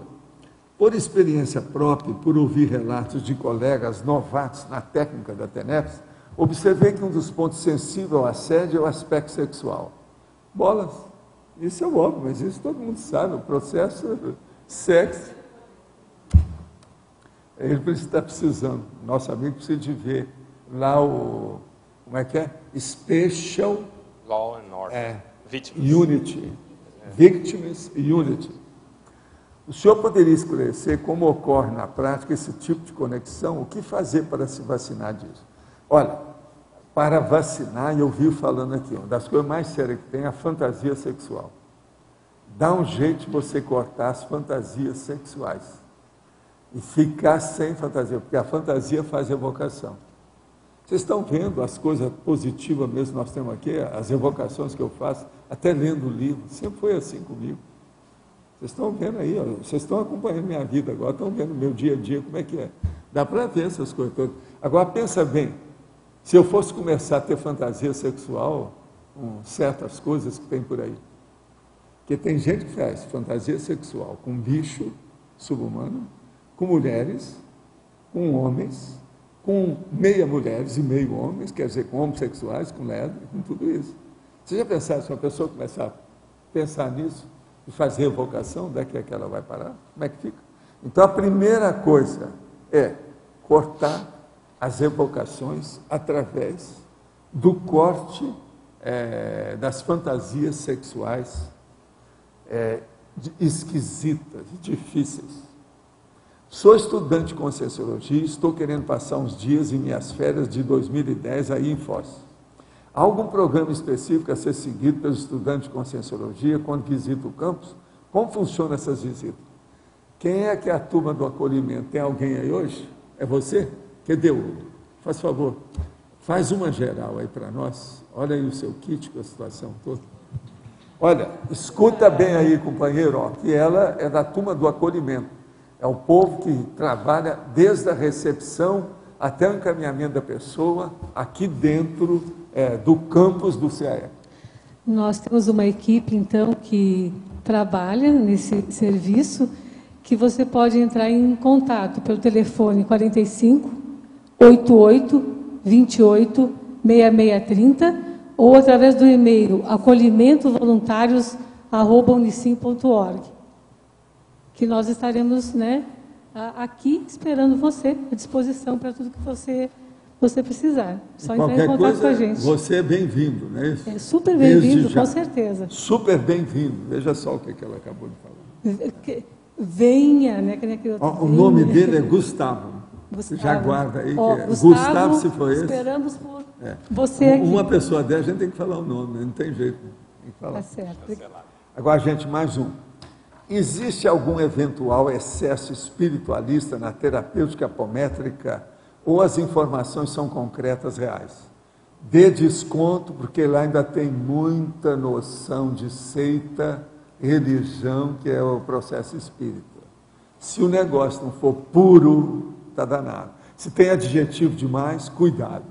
Por experiência própria, por ouvir relatos de colegas novatos na técnica da TENEPS, observei que um dos pontos sensíveis ao assédio é o aspecto sexual. Bolas, isso é óbvio, mas isso todo mundo sabe, o processo sexo. Ele está precisando, nosso amigo precisa de ver lá o, como é que é? Special Law and Order. Unity. Victims Unity. O senhor poderia esclarecer como ocorre na prática esse tipo de conexão? O que fazer para se vacinar disso? Olha, para vacinar, eu vi falando aqui, uma das coisas mais sérias que tem é a fantasia sexual. Dá um jeito de você cortar as fantasias sexuais e ficar sem fantasia, porque a fantasia faz evocação. Vocês estão vendo as coisas positivas mesmo que nós temos aqui, as evocações que eu faço, até lendo o livro, sempre foi assim comigo. Vocês estão vendo aí, ó, vocês estão acompanhando minha vida agora, estão vendo meu dia a dia, como é que é. Dá para ver essas coisas todas. Agora, pensa bem, se eu fosse começar a ter fantasia sexual com certas coisas que tem por aí, porque tem gente que faz fantasia sexual com bicho subhumano, com mulheres, com homens, com meia mulheres e meio homens, quer dizer, com homossexuais, com lésbicas, com tudo isso. Você já pensaram, se uma pessoa começar a pensar nisso e fazer evocação, daqui a que ela vai parar? Como é que fica? Então, a primeira coisa é cortar as evocações através do corte das fantasias sexuais esquisitas, difíceis. Sou estudante de Conscienciologia e estou querendo passar uns dias em minhas férias de 2010 aí em Foz. Há algum programa específico a ser seguido pelos estudantes de Conscienciologia quando visitam o campus? Como funcionam essas visitas? Quem é que é a turma do acolhimento? Tem alguém aí hoje? É você? Cadê o? Faz favor, faz uma geral aí para nós. Olha aí o seu kit com a situação toda. Olha, escuta bem aí, companheiro, ó, que ela é da turma do acolhimento. É o povo que trabalha desde a recepção até o encaminhamento da pessoa aqui dentro do campus do CAE. Nós temos uma equipe, então, que trabalha nesse serviço, que você pode entrar em contato pelo telefone 45 88 28 6630 ou através do e-mail acolhimentovoluntários@unicim.org, que nós estaremos, aqui esperando você, à disposição para tudo que você precisar. Só entrar em contato com a gente. Você é bem-vindo, né? É super bem-vindo, com certeza. Super bem-vindo. Veja só o que ela acabou de falar. venha, né? Que o nome dele é Gustavo. Gustavo. Já guarda aí. Gustavo, se for esse. Esperamos por você aqui. Uma pessoa dessa, a gente tem que falar o nome, não tem jeito. Tem que falar. Tá certo. Agora, gente, mais um. Existe algum eventual excesso espiritualista na terapêutica apométrica ou as informações são concretas, reais? Dê desconto, porque lá ainda tem muita noção de seita, religião, que é o processo espírita. Se o negócio não for puro, está danado. Se tem adjetivo demais, cuidado.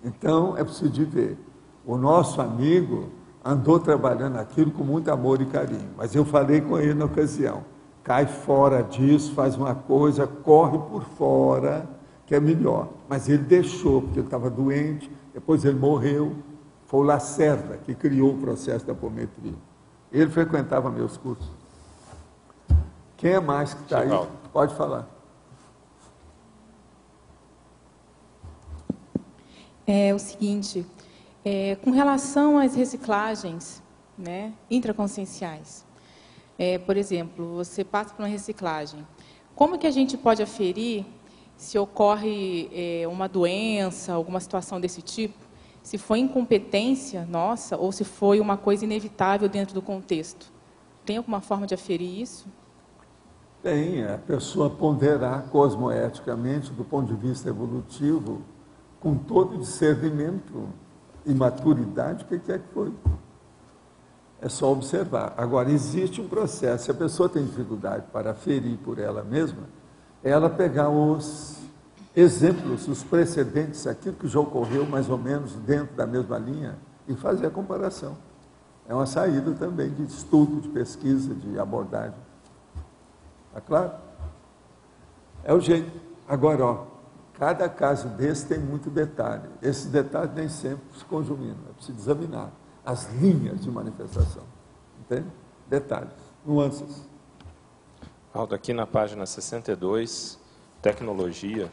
Então, é preciso de ver. O nosso amigo andou trabalhando aquilo com muito amor e carinho, mas eu falei com ele na ocasião, cai fora disso, faz uma coisa, corre por fora, que é melhor. Mas ele deixou, porque ele estava doente, depois ele morreu. Foi o Lacerda que criou o processo da apometria. Ele frequentava meus cursos. Quem é mais que está aí? Pode falar. É o seguinte, com relação às reciclagens, né, intraconscienciais, por exemplo, você passa por uma reciclagem, como que a gente pode aferir se ocorre uma doença, alguma situação desse tipo, se foi incompetência nossa ou se foi uma coisa inevitável dentro do contexto? Tem alguma forma de aferir isso? Tem, a pessoa ponderar cosmoeticamente, do ponto de vista evolutivo, com todo discernimento e maturidade, o que é que foi. É só observar. Agora, existe um processo, se a pessoa tem dificuldade para aferir por ela mesma, é ela pegar os exemplos, os precedentes, aquilo que já ocorreu mais ou menos dentro da mesma linha e fazer a comparação. É uma saída também de estudo, de pesquisa, de abordagem. Está claro? É o jeito. Agora, ó, cada caso desse tem muito detalhe. Esses detalhes nem sempre se conjuminam. É preciso examinar as linhas de manifestação. Entende? Detalhes, nuances. Aldo, aqui na página 62, tecnologia,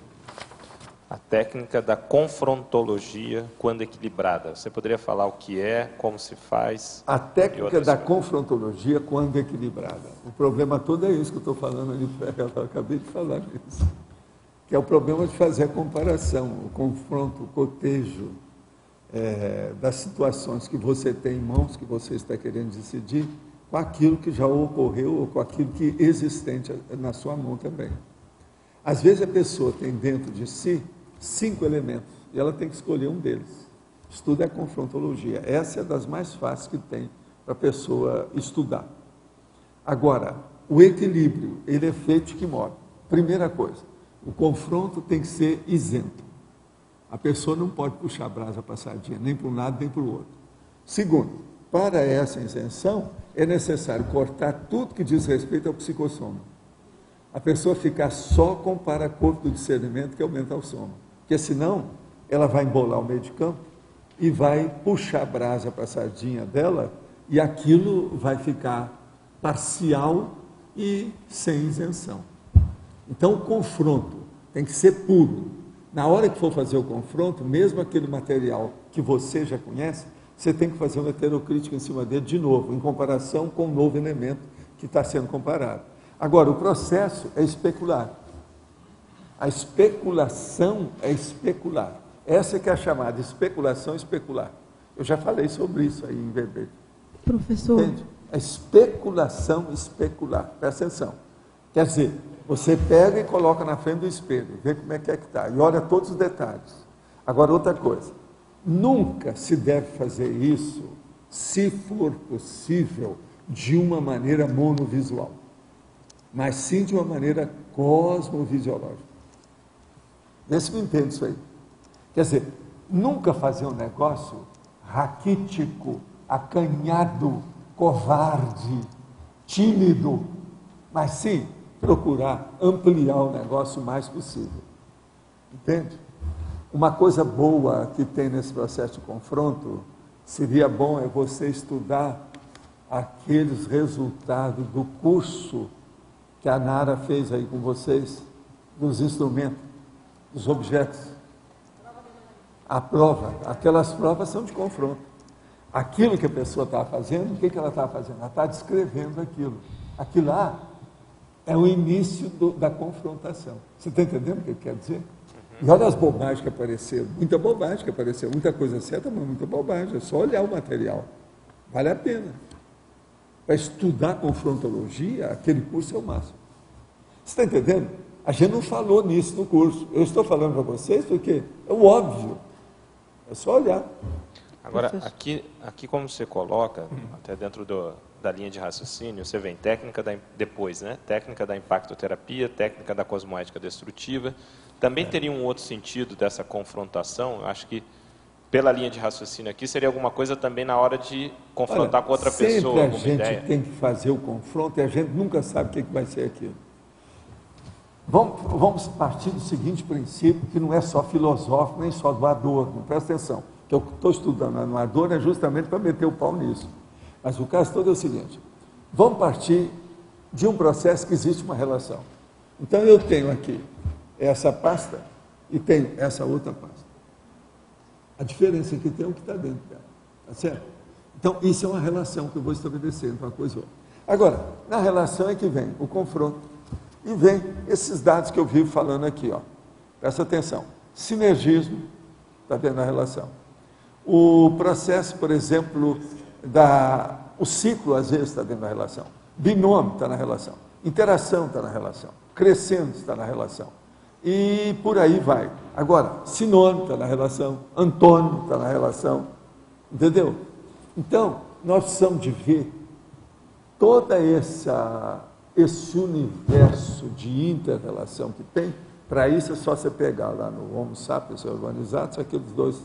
a técnica da confrontologia quando equilibrada. Você poderia falar o que é, como se faz? A técnica da confrontologia quando equilibrada. O problema todo é isso que eu estou falando ali, eu acabei de falar isso. Que é o problema de fazer a comparação, o confronto, o cotejo das situações que você tem em mãos, que você está querendo decidir, com aquilo que já ocorreu ou com aquilo que é existente na sua mão também. Às vezes a pessoa tem dentro de si 5 elementos e ela tem que escolher um deles. Estuda a confrontologia. Essa é das mais fáceis que tem para a pessoa estudar. Agora, o equilíbrio, ele é feito de que modo? Primeira coisa, o confronto tem que ser isento. A pessoa não pode puxar a brasa para a sardinha, nem para um lado, nem para o outro. Segundo, para essa isenção, é necessário cortar tudo que diz respeito ao psicossoma. A pessoa ficar só com o paracorpo do discernimento, que é o mental soma. Porque senão, ela vai embolar o meio de campo e vai puxar a brasa para a sardinha dela e aquilo vai ficar parcial e sem isenção. Então, o confronto tem que ser puro. Na hora que for fazer o confronto, mesmo aquele material que você já conhece, você tem que fazer uma heterocrítica em cima dele de novo, em comparação com o novo elemento que está sendo comparado. Agora, o processo é especular. A especulação é especular. Essa que é a chamada especulação especular. Eu já falei sobre isso aí em verbete. Professor. Entende? A especulação especular. Presta atenção. Quer dizer, você pega e coloca na frente do espelho, vê como é que está, e olha todos os detalhes. Agora, outra coisa. Nunca se deve fazer isso, se for possível, de uma maneira monovisual, mas sim de uma maneira cosmovisiológica. Vê se me entende isso aí. Quer dizer, nunca fazer um negócio raquítico, acanhado, covarde, tímido, mas sim procurar ampliar o negócio o mais possível. Entende? Uma coisa boa que tem nesse processo de confronto, seria bom é você estudar aqueles resultados do curso que a Nara fez aí com vocês, dos instrumentos, dos objetos. A prova, aquelas provas são de confronto. Aquilo que a pessoa está fazendo, o que ela está fazendo? Ela está descrevendo aquilo. Aquilo lá É o início da confrontação. Você está entendendo o que quer dizer? E olha as bobagens que apareceram. Muita bobagem que apareceu. Muita coisa certa, mas muita bobagem. É só olhar o material. Vale a pena. Para estudar confrontologia, aquele curso é o máximo. Você está entendendo? A gente não falou nisso no curso. Eu estou falando para vocês porque é o óbvio. É só olhar. Agora, aqui como você coloca, até dentro da linha de raciocínio, você vem depois, né? Técnica da impactoterapia, técnica da cosmoética destrutiva. Também teria um outro sentido dessa confrontação? Eu acho que, pela linha de raciocínio aqui, seria alguma coisa também na hora de confrontar com outra pessoa, alguma ideia. A gente tem que fazer o confronto e a gente nunca sabe o que vai ser aquilo. Vamos partir do seguinte princípio, que não é só filosófico, nem só do Adorno. Presta atenção. O que eu estou estudando no Adorno é justamente para meter o pau nisso. Mas o caso todo é o seguinte. Vamos partir de um processo que existe uma relação. Então, eu tenho aqui essa pasta e tenho essa outra pasta. A diferença aqui tem o que está dentro dela. Tá certo? Então, isso é uma relação que eu vou estabelecer entre uma coisa e outra. Agora, na relação é que vem o confronto e vem esses dados que eu vivo falando aqui, ó. Presta atenção. Sinergismo, está vendo a relação. O processo, por exemplo, o ciclo, às vezes, está dentro da relação. Binômio está na relação. Interação está na relação. Crescendo está na relação. E por aí vai. Agora, sinônimo está na relação. Antônimo está na relação. Entendeu? Então, nós precisamos de ver toda esse universo de inter-relação que tem. Para isso é só você pegar lá no Homo Sapiens Organizados, aqueles dois,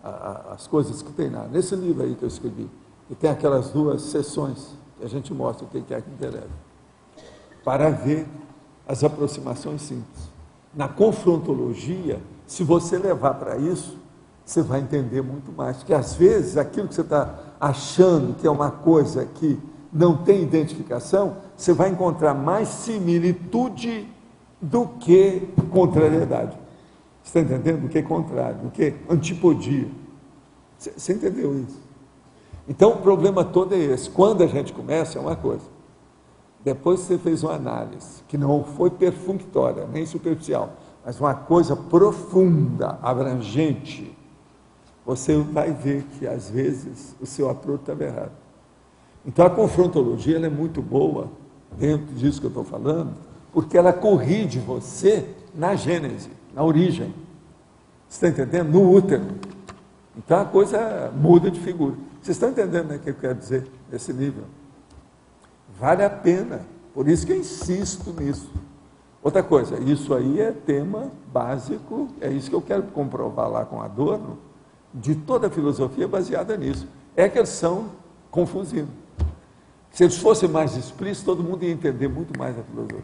as coisas que tem lá. Nesse livro aí que eu escrevi, que tem aquelas duas sessões que a gente mostra o que é que interessa. Para ver as aproximações simples. Na confrontologia, se você levar para isso, você vai entender muito mais. Porque às vezes aquilo que você está achando que é uma coisa que não tem identificação, você vai encontrar mais similitude do que contrariedade. Você está entendendo? Do que contrário, do que antipodia. Você entendeu isso? Então o problema todo é esse. Quando a gente começa, é uma coisa. Depois você fez uma análise, que não foi perfunctória, nem superficial, mas uma coisa profunda, abrangente, você vai ver que, às vezes, o seu approach estava errado. Então, a confrontologia ela é muito boa, dentro disso que eu estou falando, porque ela corrige você na gênese, na origem. Você está entendendo? No útero. Então, a coisa muda de figura. Vocês estão entendendo, né, o que eu quero dizer nesse nível? Vale a pena, por isso que eu insisto nisso. Outra coisa, isso aí é tema básico, é isso que eu quero comprovar lá com Adorno, de toda a filosofia baseada nisso. É que eles são confundidos. Se eles fossem mais explícitos, todo mundo ia entender muito mais a filosofia.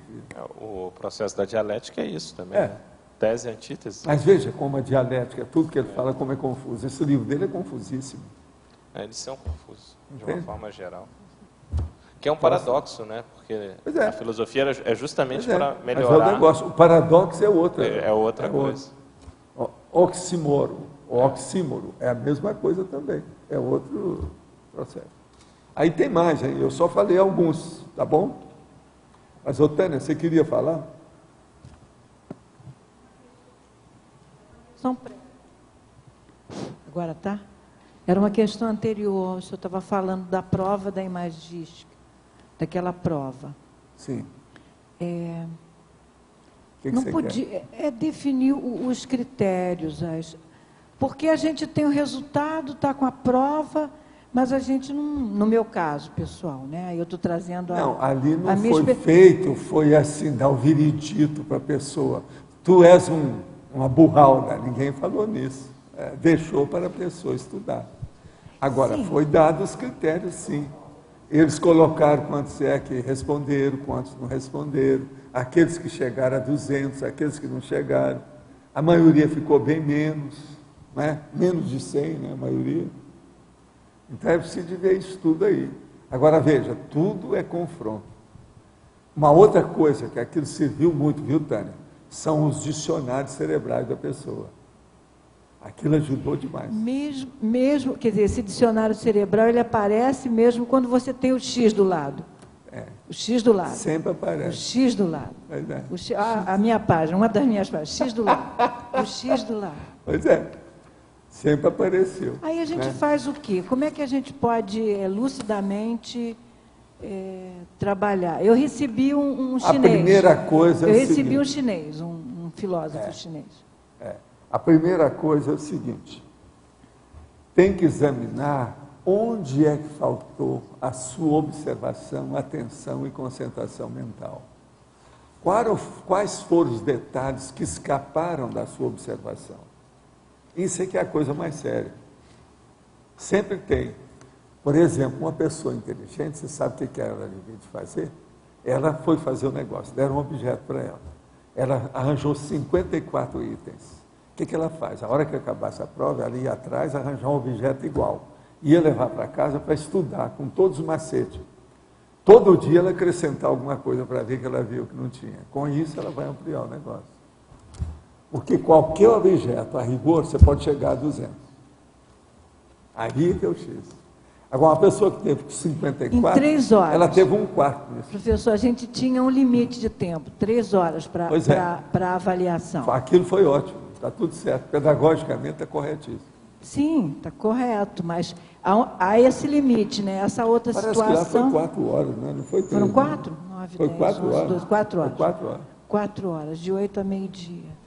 O processo da dialética é isso também. Né? Tese e antítese. Mas veja como a dialética, tudo que ele fala, como é confuso. Esse livro dele é confusíssimo. Eles são confusos, de uma forma geral. Que é um paradoxo, né? Porque a filosofia é justamente para melhorar. Mas é o negócio. O paradoxo é outra. É outra coisa. Oxímoro. O oxímoro é a mesma coisa também. É outro processo. Aí tem mais, hein? Eu só falei alguns, tá bom? Mas, ô Tânia, você queria falar? Agora tá? Era uma questão anterior, o senhor estava falando da prova da imagística, daquela prova. Sim. Que não podia, definir os critérios, porque a gente tem o resultado, está com a prova, mas a gente não, no meu caso, pessoal, né? Eu estou trazendo Não, ali não foi feito, foi assim, dar o veredito para a pessoa. Tu és uma burralda, ninguém falou nisso. Deixou para a pessoa estudar. Agora, sim, foi dado os critérios, sim. Eles colocaram quantos é que responderam, quantos não responderam, aqueles que chegaram a 200, aqueles que não chegaram. A maioria ficou bem menos, né? Menos de 100, né? A maioria. Então, é preciso ver isso tudo aí. Agora, veja, tudo é confronto. Uma outra coisa que aquilo serviu muito, viu, Tânia? São os dicionários cerebrais da pessoa. Aquilo ajudou demais. Mesmo, quer dizer, esse dicionário cerebral, ele aparece mesmo quando você tem o X do lado. O X do lado. Sempre aparece. O X do lado. Pois é. A minha página, uma das minhas páginas, X do lado. O X do lado. Pois é. Sempre apareceu. Aí a gente faz o quê? Como é que a gente pode lucidamente trabalhar? Eu recebi um chinês. A primeira coisa é Eu recebi um chinês, um filósofo chinês. A primeira coisa é o seguinte: tem que examinar onde é que faltou a sua observação, atenção e concentração mental. Quais foram os detalhes que escaparam da sua observação? Isso é que é a coisa mais séria. Sempre tem. Por exemplo, uma pessoa inteligente, você sabe o que ela devia de fazer? Ela foi fazer o negócio, deram um objeto para ela. Ela arranjou 54 itens. O que ela faz? A hora que acabasse a prova, ela ia atrás arranjar um objeto igual. Ia levar para casa para estudar, com todos os macetes. Todo dia ela acrescentar alguma coisa para ver que ela viu que não tinha. Com isso, ela vai ampliar o negócio. Porque qualquer objeto, a rigor, você pode chegar a 200. Aí que é o X. Agora, uma pessoa que teve 54, em 3 horas, ela teve um quarto nisso. Professor, a gente tinha um limite de tempo, 3 horas para avaliação. Aquilo foi ótimo, está tudo certo. Pedagogicamente está corretíssimo. Sim, está correto, mas há esse limite, né? Essa outra Parece situação... que lá foi 4 horas, né? Não foi 3. Foram 4? 9, foi 10, 4 11, horas. 12, 4 horas. Foi 4 horas. 4 horas, de 8 a meio-dia.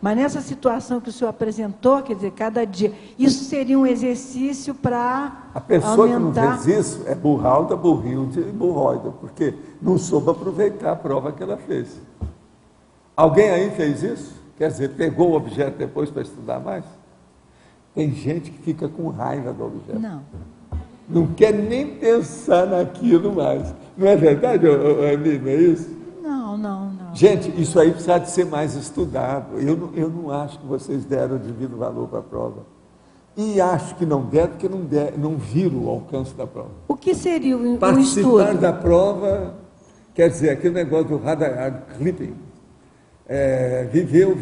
Mas nessa situação que o senhor apresentou, quer dizer, cada dia, isso seria um exercício para a pessoa aumentar... que não fez isso é burralda, burrilde e burroida, porque não soube aproveitar a prova que ela fez. Alguém aí fez isso? Quer dizer, pegou o objeto depois para estudar mais? Tem gente que fica com raiva do objeto. Não. Não quer nem pensar naquilo mais. Não é verdade, amigo? É isso? Não. Gente, isso aí precisa de ser mais estudado. Eu não acho que vocês deram o devido valor para a prova. E acho que não deram, porque não viram o alcance da prova. O que seria o estudo? Participar da prova, quer dizer, aquele negócio do radar clipping. Viveu,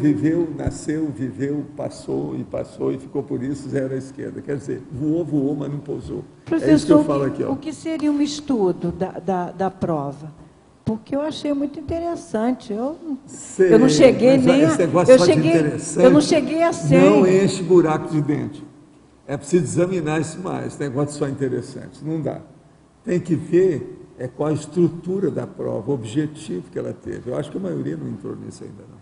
nasceu, viveu, passou e ficou por isso 0 à esquerda. Quer dizer, voou, mas não pousou. Professor, é isso que eu falo aqui. Ó. O que seria um estudo da prova? Porque eu achei muito interessante. Eu não cheguei nem a... Eu não cheguei a 100. Não enche buraco de dente. É preciso examinar isso mais. Esse negócio só interessante. Não dá. Tem que ver qual a estrutura da prova, o objetivo que ela teve. Eu acho que a maioria não entrou nisso ainda não.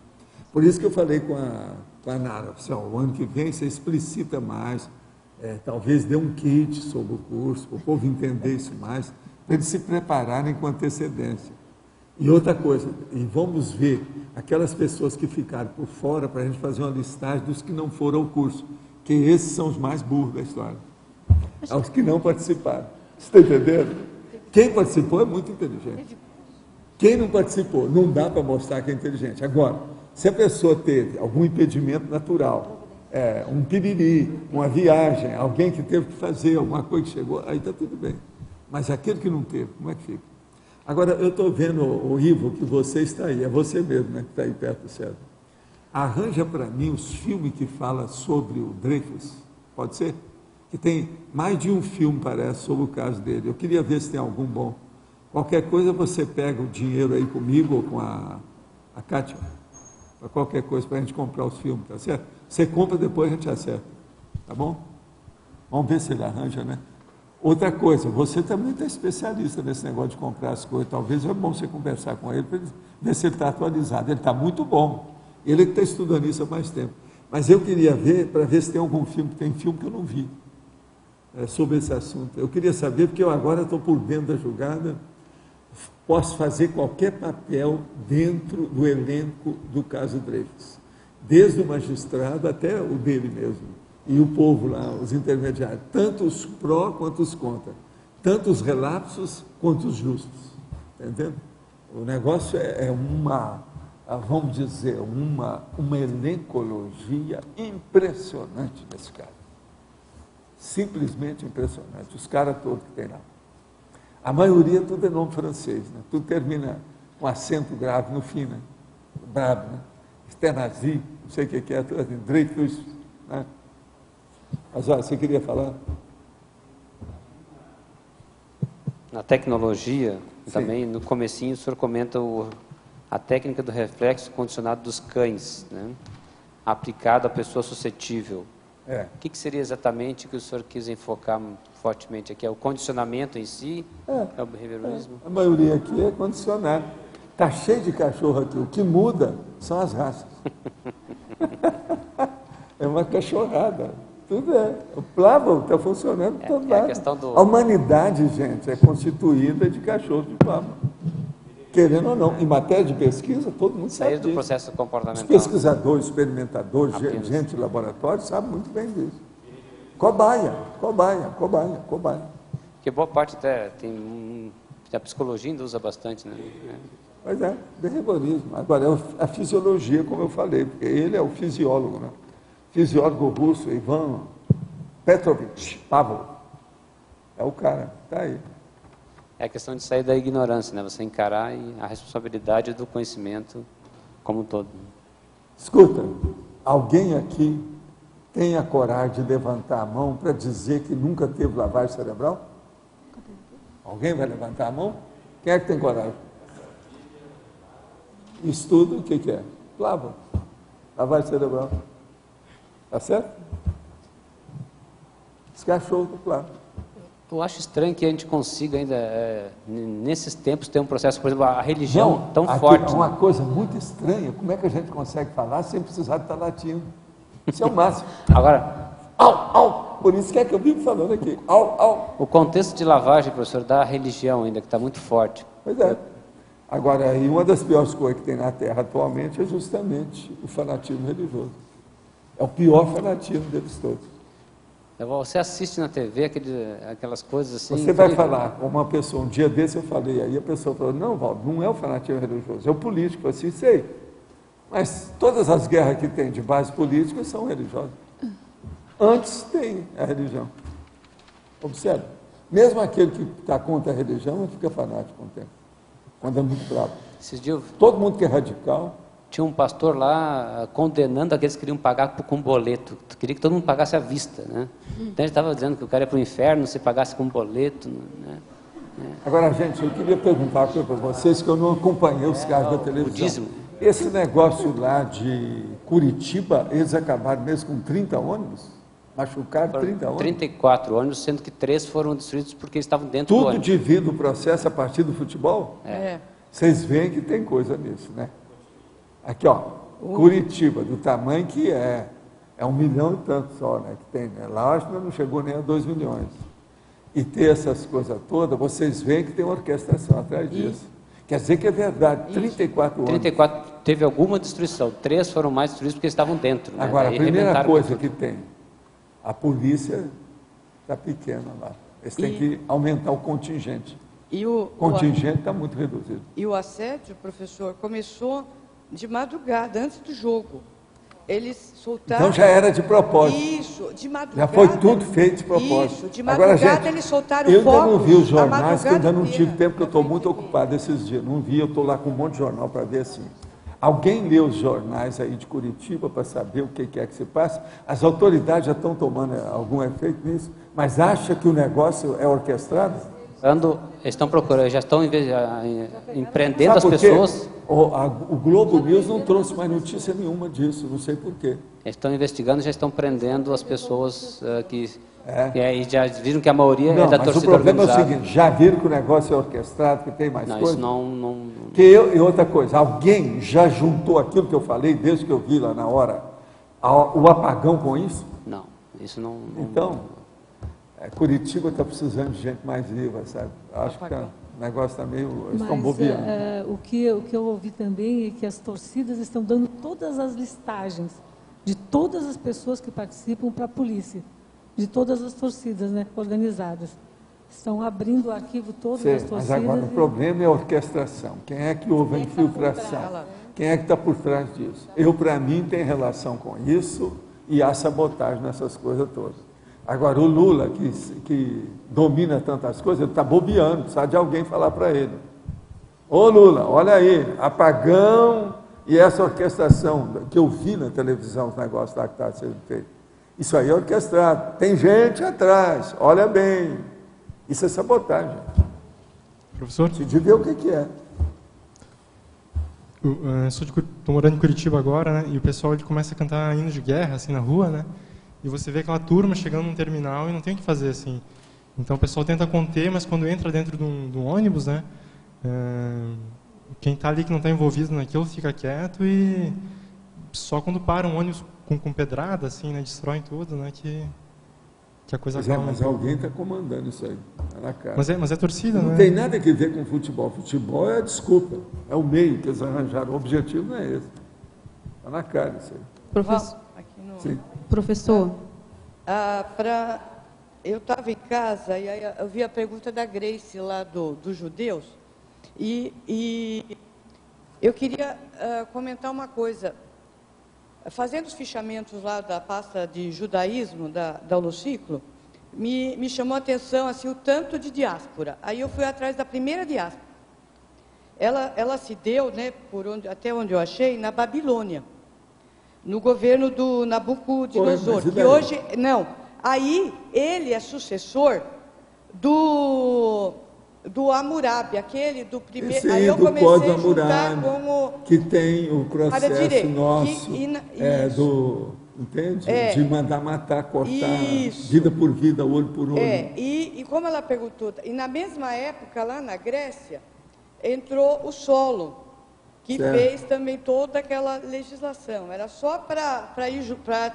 Por isso que eu falei com a Nara, o ano que vem você explicita mais, talvez dê um kit sobre o curso, para o povo entender isso mais, para eles se prepararem com antecedência. E outra coisa, e vamos ver aquelas pessoas que ficaram por fora para a gente fazer uma listagem dos que não foram ao curso, que esses são os mais burros da história. Os que não participaram. Você está entendendo? Quem participou é muito inteligente. Quem não participou, não dá para mostrar que é inteligente. Agora, se a pessoa teve algum impedimento natural, um piriri, uma viagem, alguém que teve que fazer alguma coisa que chegou, aí está tudo bem. Mas aquele que não teve, como é que fica? Agora, eu estou vendo, o Ivo, que você está aí, é você mesmo, né, que está aí perto do César. Arranja para mim os filmes que falam sobre o Dreyfus, pode ser? Que tem mais de um filme, parece, sobre o caso dele. Eu queria ver se tem algum bom. Qualquer coisa você pega o dinheiro aí comigo ou com a Kátia, para qualquer coisa, para a gente comprar os filmes, tá certo? Você compra, depois a gente acerta, tá bom? Vamos ver se ele arranja, né? Outra coisa, você também está especialista nesse negócio de comprar as coisas, talvez é bom você conversar com ele para ver se ele está atualizado. Ele está muito bom, ele que está estudando isso há mais tempo. Mas eu queria ver, para ver se tem algum filme, tem filme que eu não vi sobre esse assunto. Eu queria saber, porque eu agora estou por dentro da julgada, posso fazer qualquer papel dentro do elenco do caso Dreyfus, desde o magistrado até o dele mesmo. E o povo lá, os intermediários, tanto os pró quanto os contra, tanto os relapsos quanto os justos, entendeu? O negócio é vamos dizer, uma elencologia impressionante nesse caso, simplesmente impressionante, os caras todos que tem lá. A maioria tudo é nome francês, né? Tudo termina com acento grave no fim, né? Bravo, né? Esterhazy, não sei o que é, Dreyfus, né? Mas olha, você queria falar? Na tecnologia, Também no comecinho o senhor comenta a técnica do reflexo condicionado dos cães, né? Aplicado à pessoa suscetível. O que seria exatamente que o senhor quis enfocar fortemente aqui? É o condicionamento em si? É o behaviorismo? A maioria aqui é condicionado. Está cheio de cachorro aqui. O que muda são as raças. É uma cachorrada. Tudo é. O Plavol está funcionando por todo lado. A humanidade, gente, é constituída de cachorros de Plavol. Querendo ou não. Em matéria de pesquisa, todo mundo sabe disso. Do processo comportamental. Os pesquisadores, experimentadores, gente de laboratório, sabem muito bem disso. Cobaia. Que boa parte até tem... A psicologia ainda usa bastante, né? Pois é, behaviorismo. Agora, é a fisiologia, como eu falei, porque ele é o fisiólogo, né? Fisiólogo russo, Ivan Petrovich Pavlov. É o cara, está aí. É a questão de sair da ignorância, né? Você encarar a responsabilidade do conhecimento como um todo. Escuta, alguém aqui tem a coragem de levantar a mão para dizer que nunca teve lavagem cerebral? Alguém vai levantar a mão? Quem é que tem coragem? Estudo, o que é? Lavagem cerebral. Tá certo? Esse cachorro do Plavol. Eu acho estranho que a gente consiga ainda, nesses tempos, ter um processo, por exemplo, a religião tão forte. É uma coisa muito estranha. Como é que a gente consegue falar sem precisar estar latindo? Isso é o máximo. Agora, por isso que é que eu vivo falando aqui. O contexto de lavagem, professor, da religião ainda, que está muito forte. Pois é. Agora, e uma das piores coisas que tem na Terra atualmente é justamente o fanatismo religioso. É o pior fanatismo deles todos. Você assiste na TV aquelas coisas assim... Você vai falar com uma pessoa, um dia desse eu falei, aí a pessoa falou, não, Valdo, não é o fanatismo religioso, é o político. Eu assim, sei. Mas todas as guerras que tem de base política são religiosas. Antes tem a religião. Observe. Mesmo aquele que está contra a religião, fica fanático com o tempo. Quando é muito bravo. Todo mundo que é radical... Tinha um pastor lá condenando aqueles que queriam pagar com boleto. Queria que todo mundo pagasse à vista, né? Então ele estava dizendo que o cara ia para o inferno se pagasse com boleto, né? Agora, gente, eu queria perguntar para vocês, que eu não acompanhei os caras da televisão. Budismo. Esse negócio lá de Curitiba, eles acabaram mesmo com 30 ônibus? Machucaram 30 ônibus? 34 ônibus, sendo que 3 foram destruídos porque estavam dentro do ônibus. Tudo devido ao processo a partir do futebol? Vocês veem que tem coisa nisso, né? Aqui, ó, Curitiba, do tamanho que é 1 milhão e tanto só, né, que tem, né? Lá acho que não chegou nem a 2 milhões. E ter essas coisas todas, vocês veem que tem uma orquestração atrás disso. Quer dizer que é verdade, 34 ônibus. 34, teve alguma destruição, 3 foram mais destruídos porque estavam dentro. Né? Agora, a primeira coisa que tem, a polícia está pequena lá. Eles têm que aumentar o contingente. O contingente está muito reduzido. E o assédio, professor, começou de madrugada, antes do jogo. Eles soltaram... Então já era de propósito. Isso, de madrugada. Já foi tudo feito de propósito. Isso, de madrugada. Agora, gente, eles soltaram eu fogos. ainda não vi os jornais, que eu ainda não tive tempo, porque eu estou muito ocupado esses dias. Não vi, eu estou lá com um monte de jornal para ver assim. Alguém lê os jornais aí de Curitiba para saber o que é que se passa? As autoridades já estão tomando algum efeito nisso, mas acha que o negócio é orquestrado? Estão procurando, já estão empreendendo as pessoas. O Globo News não trouxe mais notícia nenhuma disso, não sei porquê. Estão investigando, já estão prendendo as pessoas que já viram que a maioria é da torcida organizada. Mas o problema é o seguinte, já viram que o negócio é orquestrado, que tem mais coisa? Isso não... E outra coisa, alguém já juntou aquilo que eu falei desde que eu vi lá na hora, o apagão com isso? Não, isso não... Então... Curitiba está precisando de gente mais viva, sabe? Acho que o negócio está meio... estão bobeando. O que eu ouvi também é que as torcidas estão dando todas as listagens de todas as pessoas que participam para a polícia, de todas as torcidas, né, organizadas. Estão abrindo o arquivo todas as torcidas. Mas agora o problema é a orquestração. Quem é que houve a infiltração? Quem é que está por trás disso? Para mim, tem relação com isso e a sabotagem nessas coisas todas. Agora, o Lula, que domina tantas coisas, ele está bobeando, precisa de alguém falar para ele. Ô Lula, olha aí, apagão e essa orquestração, que eu vi na televisão, os negócios lá que está sendo feito. Isso aí é orquestrado, tem gente atrás, olha bem. Isso é sabotagem. Professor? Te dizer o que é. Estou morando em Curitiba agora, né? E o pessoal ele começa a cantar hino de guerra, assim, na rua, né? E você vê aquela turma chegando num terminal e não tem o que fazer, assim. Então o pessoal tenta conter, mas quando entra dentro de um ônibus, né? Quem está ali que não está envolvido naquilo fica quieto e só quando para um ônibus com pedrada, assim, né? Destroem tudo, né? Que a coisa acaba. Mas alguém está comandando isso aí, tá na cara. Mas é torcida, não né? Não tem nada a ver com futebol. Futebol é a desculpa, é o meio que eles arranjaram. O objetivo não é esse. Está na cara isso aí. Professor. Sim. Professor. Eu estava em casa e aí eu vi a pergunta da Grace lá dos judeus e eu queria comentar uma coisa. Fazendo os fichamentos lá da pasta de judaísmo da Holociclo, me chamou a atenção assim, o tanto de diáspora. Aí eu fui atrás da primeira diáspora. Ela se deu, né, até onde eu achei, na Babilônia, no governo do Nabucodonosor, que hoje... Não, aí ele é sucessor do Hammurabi, aquele do primeiro... Sim, aí eu comecei a juntar como... Que tem o processo nosso, entende? De mandar matar, cortar, vida por vida, olho por olho. E como ela perguntou, e na mesma época, lá na Grécia, entrou o Solon, que fez também toda aquela legislação. Era só para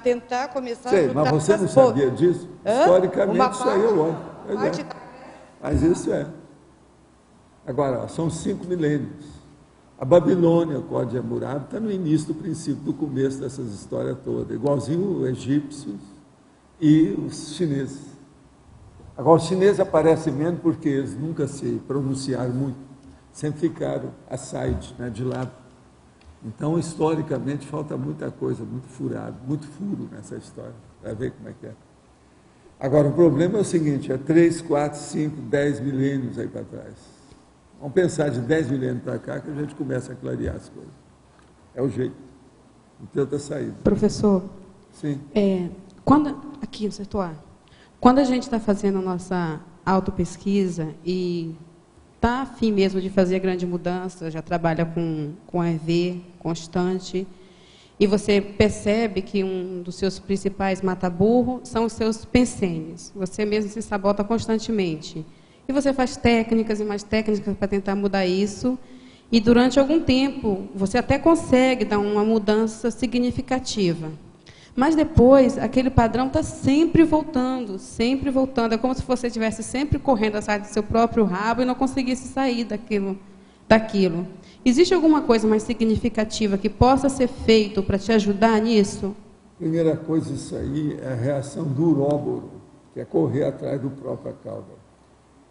tentar começar a juntar... Mas você não sabia disso? Historicamente, isso aí é óbvio. Mas isso é. Agora, são 5 milênios. A Babilônia, o Código de Hammurabi, está no início do princípio, do começo dessas histórias todas, igualzinho os egípcios e os chineses. Agora, os chineses aparecem menos porque eles nunca se pronunciaram muito, sempre ficaram aside, né, de lado. Então, historicamente, falta muita coisa, muito furo nessa história, para ver como é que é. Agora, o problema é o seguinte, 3, 4, 5, 10 milênios aí para trás. Vamos pensar de 10 milênios para cá que a gente começa a clarear as coisas. É o jeito. Não tem outra saída. Professor, sim. Aqui no setor A, quando a gente está fazendo a nossa autopesquisa e está afim mesmo de fazer grande mudança, já trabalha com EV constante, e você percebe que um dos seus principais mata-burro são os seus pensenes. Você mesmo se sabota constantemente. E você faz técnicas e mais técnicas para tentar mudar isso. E durante algum tempo, você até consegue dar uma mudança significativa. Mas depois, aquele padrão está sempre voltando, sempre voltando. É como se você estivesse sempre correndo atrás do seu próprio rabo e não conseguisse sair daquilo. Existe alguma coisa mais significativa que possa ser feito para te ajudar nisso? Primeira coisa, isso aí é a reação do uróboro, que é correr atrás do próprio cauda.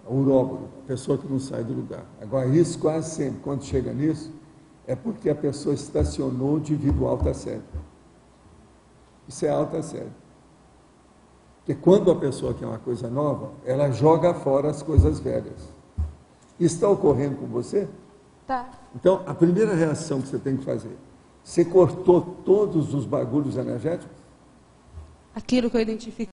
O uróboro, a pessoa que não sai do lugar. Agora, isso quase sempre, quando chega nisso, é porque a pessoa estacionou de vida alta sério. Isso é alta sério. Porque quando a pessoa quer uma coisa nova, ela joga fora as coisas velhas. Isso está ocorrendo com você? Tá. Então, a primeira reação que você tem que fazer, você cortou todos os bagulhos energéticos? Aquilo que eu identifico.